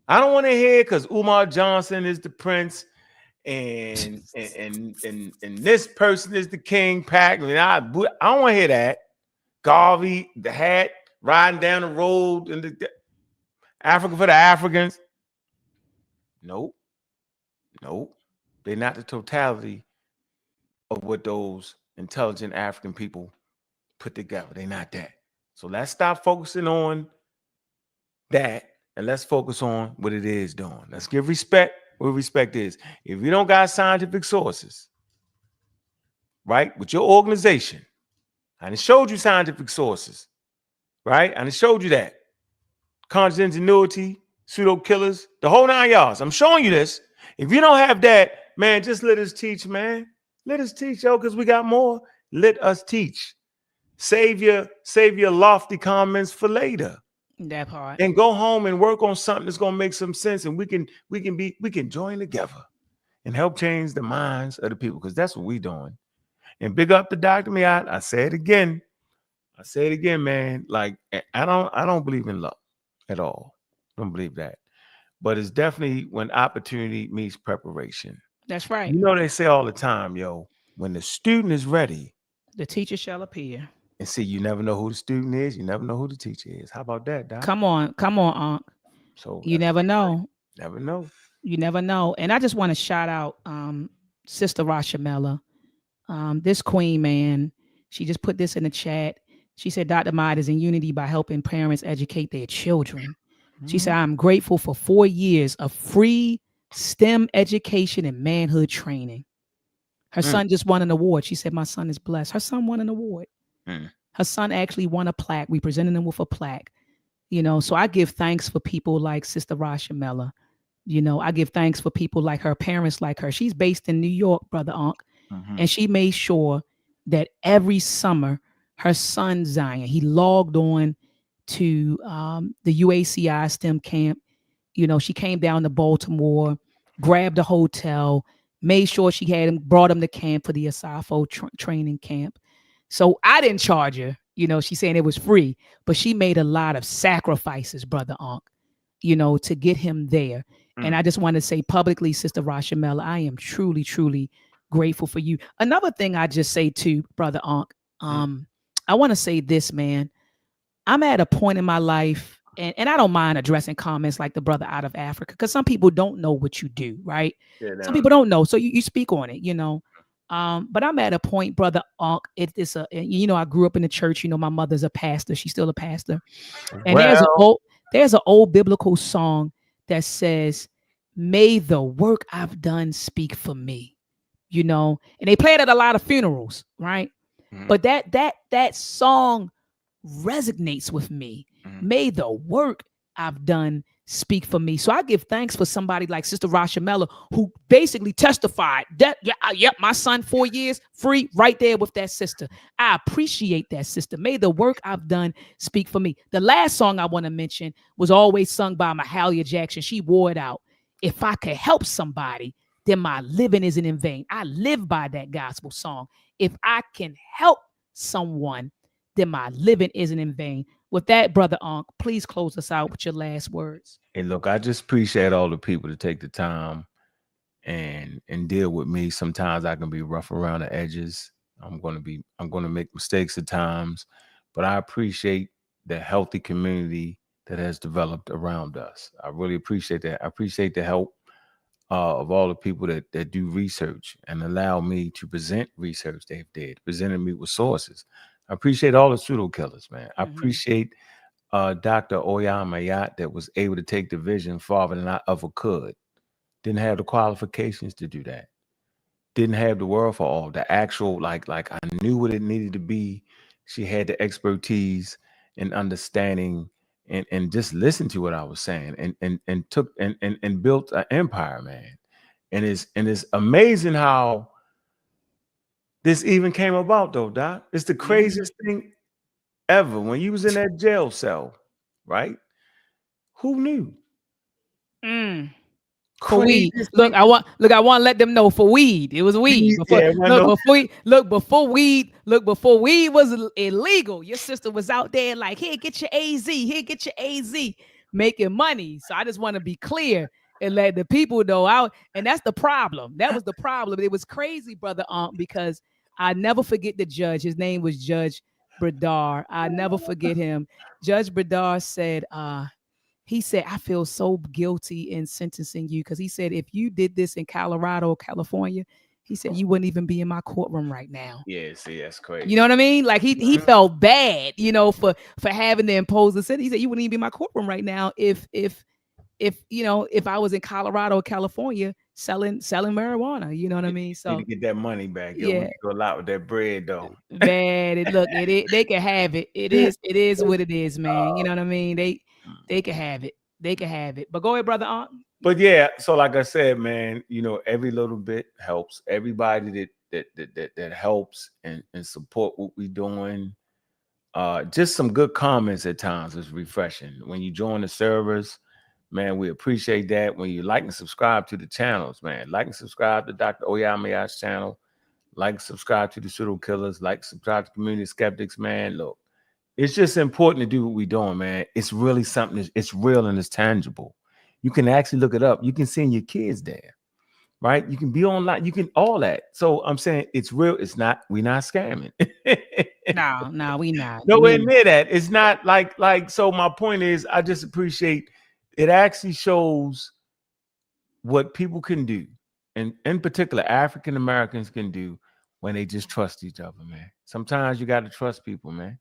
I don't want to hear because Umar Johnson is the prince and this person is the king pack. I don't want to hear that. Garvey, the hat, riding down the road in the Africa for the Africans. Nope. They're not the totality of what those intelligent African people put together. They're not that. So let's stop focusing on that and let's focus on what it is doing. Let's give respect where respect is. If you don't got scientific sources, right, with your organization, I done showed you scientific sources, right? I done showed you that. Conscious ingenuity, pseudo killers, the whole 9 yards. I'm showing you this. If you don't have that, man, just let us teach, man. Let us teach, yo, because we got more. Let us teach. Save your lofty comments for later. That part. And go home and work on something that's gonna make some sense, and we can join together and help change the minds of the people, because that's what we doing. And big up the Dr. Miat. I say it again, man. Like, I don't believe in luck at all. Don't believe that. But it's definitely when opportunity meets preparation. That's right. You know, they say all the time, yo, when the student is ready, the teacher shall appear. And see, you never know who the student is. You never know who the teacher is. How about that, Doc? Come on, Ankh. So you never know. Never know. You never know. And I just want to shout out Sister Rashamella. This queen, man, she just put this in the chat. She said Dr. Miat is in unity by helping parents educate their children. She said, I'm grateful for 4 years of free STEM education and manhood training. Her son just won an award. She said, my son is blessed. Her son won an award. Her son actually won a plaque. We presented him with a plaque. You know, so I give thanks for people like Sister Rashamella. You know, I give thanks for people like her, parents like her. She's based in New York, Brother Ankh. And she made sure that every summer, her son Zion, he logged on to the UACI STEM camp. You know, she came down to Baltimore, grabbed a hotel, made sure she had him, brought him to camp for the ASAFO training camp. So I didn't charge her. You know, she's saying it was free, but she made a lot of sacrifices, Brother Ankh, you know, to get him there. And I just want to say publicly, Sister Rashamella, I am truly, truly grateful for you. Another thing I just say to Brother Ankh, I want to say this, man. I'm at a point in my life, and I don't mind addressing comments like the brother out of Africa, because some people don't know what you do, right? Yeah, some people don't know, so you speak on it, you know. But I'm at a point, Brother Ankh, it's you know, I grew up in the church. You know, my mother's a pastor. She's still a pastor. And there's an old biblical song that says, may the work I've done speak for me, you know, and they play it at a lot of funerals, right? But that song resonates with me. May the work I've done speak for me. So I give thanks for somebody like Sister Rashamella, who basically testified that, my son, 4 years free, right there with that sister. I appreciate that, sister. May the work I've done speak for me. The last song I want to mention was always sung by Mahalia Jackson. She wore it out. If I could help somebody, then my living isn't in vain. I live by that gospel song. If I can help someone, then my living isn't in vain. With that, Brother Ankh, please close us out with your last words. Hey, look, I just appreciate all the people to take the time and deal with me. Sometimes I can be rough around the edges. I'm going to make mistakes at times, but I appreciate the healthy community that has developed around us. I really appreciate that. I appreciate the help of all the people that do research and allow me to present research they've did, presented me with sources. I appreciate all the pseudo killers, man. I appreciate Dr. Miat that was able to take the vision farther than I ever could. Didn't have the qualifications to do that. Didn't have the wherewithal, the actual, like I knew what it needed to be. She had the expertise in understanding and just listened to what I was saying and took and built an empire, man. And it's amazing how this even came about, though, Doc. It's the craziest thing ever. When you was in that jail cell, right? Who knew? For weed. Look, I want to let them know for weed. It was weed. Before weed was illegal. Your sister was out there like, here, get your AZ, making money. So I just want to be clear and let the people know out. And that's the problem. That was the problem. It was crazy, brother because I never forget the judge. His name was Judge Bradar. I never forget him. Judge Bradar said, he said, I feel so guilty in sentencing you, because he said, if you did this in Colorado, California, he said, you wouldn't even be in my courtrooom right now. Yeah, see, that's crazy. You know what I mean? Like he felt bad, for having to impose the sentence. He said, you wouldn't even be in my courtroom right now if I was in Colorado, California, selling marijuana. You know what I mean? So need to get that money back. Yo, we can go a lot with that bread, though. Man, they can have it. It is what it is, man. You know what I mean? They can have it. They can have it. But go ahead, brother Ankh. But yeah, so like I said, man, every little bit helps. Everybody that helps and support what we're doing. Just some good comments at times is refreshing. When you join the servers, man, we appreciate that. When you like and subscribe to the channels, man, like and subscribe to Dr. Oyamaya's channel, like and subscribe to the Pseudo Killers, like subscribe to Community Skeptics, man. Look, it's just important to do what we're doing, man. It's really something. It's real and it's tangible. You can actually look it up. You can send your kids there, right? You can be online. You can all that. So I'm saying it's real. It's not. We're not scamming. No, we not. Nowhere near that. It's not like. So my point is, I just appreciate it. Actually shows what people can do, and in particular, African Americans can do when they just trust each other, man. Sometimes you got to trust people, man.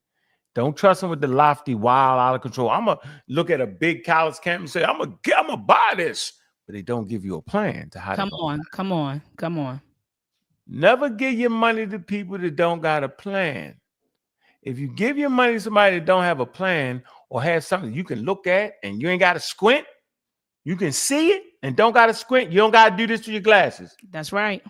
Don't trust them with the lofty, wild, out of control. I'm going to look at a big college campus and say, I'm going to buy this. But they don't give you a plan to how to Come on. Never give your money to people that don't got a plan. If you give your money to somebody that don't have a plan or have something you can look at and you ain't got to squint, you can see it and don't got to squint. You don't got to do this to your glasses. That's right.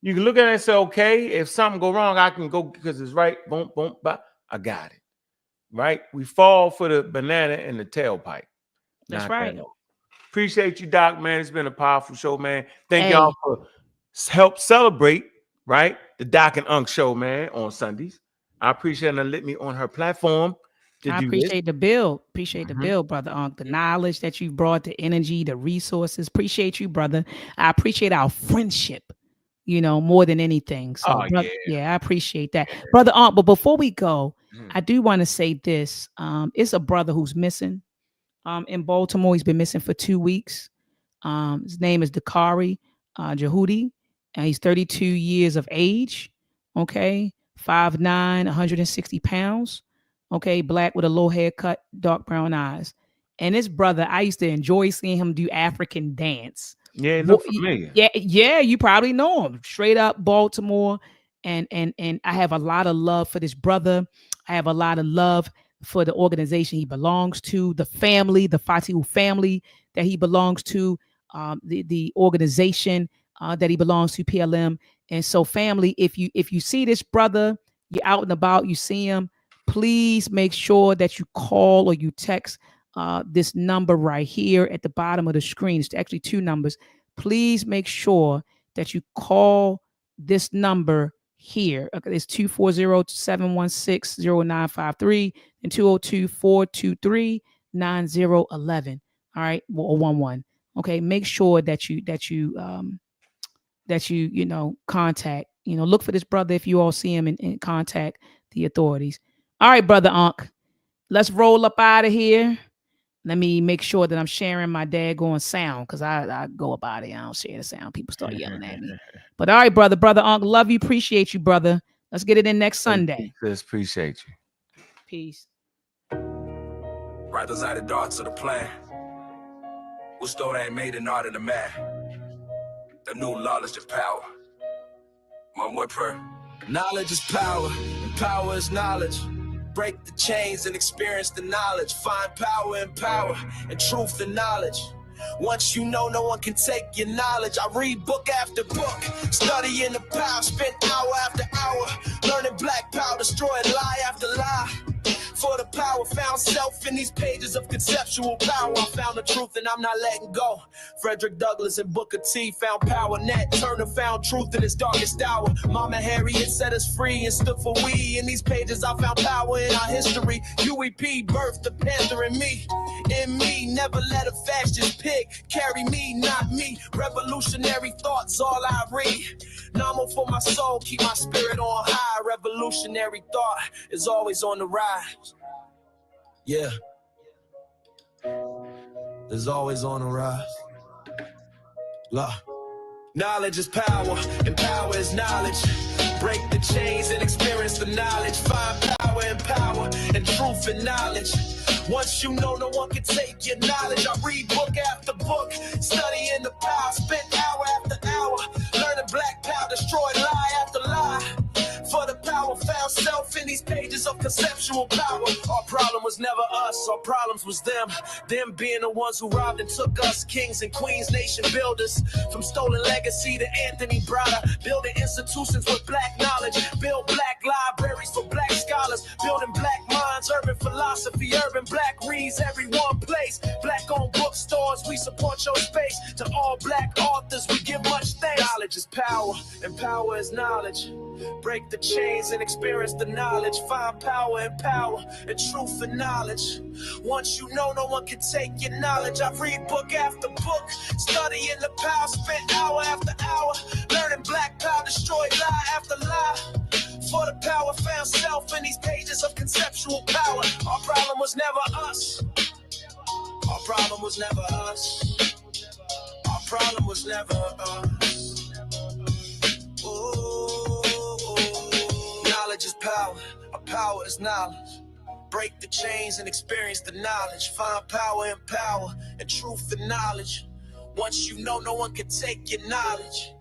You can look at it and say, okay, if something go wrong, I can go because it's right. Boom, boom, bop. I got it. Right? We fall for the banana in the tailpipe. That's right. Appreciate you, Doc, man. It's been a powerful show, man. Thank y'all for help celebrate, right? The Doc and Ankh show, man, on Sundays. I appreciate her let me on her platform. I appreciate the build. Appreciate the build, brother Ankh. The knowledge that you brought, the energy, the resources. Appreciate you, brother. I appreciate our friendship, more than anything. So, I appreciate that. Brother Ankh, but before we go, I do want to say this. It's a brother who's missing in Baltimore. He's been missing for 2 weeks. His name is Dakari Jahudi, and he's 32 years of age. Okay, 5'9", 160 pounds. Okay, black with a low haircut, dark brown eyes. And this brother, I used to enjoy seeing him do African dance. Yeah, it looked familiar. Yeah, you probably know him. Straight up Baltimore. And I have a lot of love for this brother. I have a lot of love for the organization he belongs to, the family, the Fatihu family that he belongs to, the organization that he belongs to, PLM. And so, family, if you see this brother, you're out and about, you see him, please make sure that you call or you text this number right here at the bottom of the screen. It's actually 2 numbers. Please make sure that you call this number here. Okay, it's 240-716-0953 and 202-423-9011. All right, or 11. Okay, make sure that you contact. Look for this brother if you all see him and contact the authorities. All right, brother Ankh, let's roll up out of here. Let me make sure that I'm sharing my daggone sound, because I go about it. I don't share the sound. People start yelling at me. But all right, brother Ankh, love you, appreciate you, brother. Let's get it in next Sunday. Just appreciate you. Peace. Right beside the darts of the plan. Whose stone ain't made in art of the man. The new knowledge of power. One more prayer. Knowledge is power, and power is knowledge. Break the chains and experience the knowledge. Find power in power and truth in knowledge. Once you know, no one can take your knowledge. I read book after book, studying the power, spent hour after hour, learning black power, destroying lie after lie. For the power, found self in these pages of conceptual power. I found the truth and I'm not letting go. Frederick Douglass and Booker T found power. Nat Turner found truth in his darkest hour. Mama Harriet set us free and stood for we. In these pages I found power in our history. UEP birthed the Panther in me. In me, never let a fascist pig carry me, not me. Revolutionary thoughts, all I read. Normal for my soul, keep my spirit on high. Revolutionary thought is always on the rise. Yeah, is always on the rise. Love. Knowledge is power, and power is knowledge. Break the chains and experience the knowledge. Find power in power and truth in knowledge. Once you know, no one can take your knowledge. I read book after book, studying the power, spent hour after hour, learning black power, destroyed lie after lie. For the power, found self in these pages of conceptual power. Our problem was never us, our problems was them. Them being the ones who robbed and took us, kings and queens, nation builders. From stolen legacy to Anthony Browder, building institutions with black knowledge. Build black libraries for black scholars, building black minds, urban philosophy, urban black reads every one place. Black owned bookstores, we support your space. To all black authors, we give much thanks. Knowledge is power, and power is knowledge. Break the chains and experience the knowledge. Find power in power and truth in knowledge. Once you know, no one can take your knowledge. I read book after book, studying the power, spent hour after hour, learning black power, destroyed lie after lie. For the power, found self in these pages of conceptual power. Our problem was never us. Our problem was never us. Our problem was never us. Knowledge is power, our power is knowledge. Break the chains and experience the knowledge. Find power in power and truth in knowledge. Once you know, no one can take your knowledge.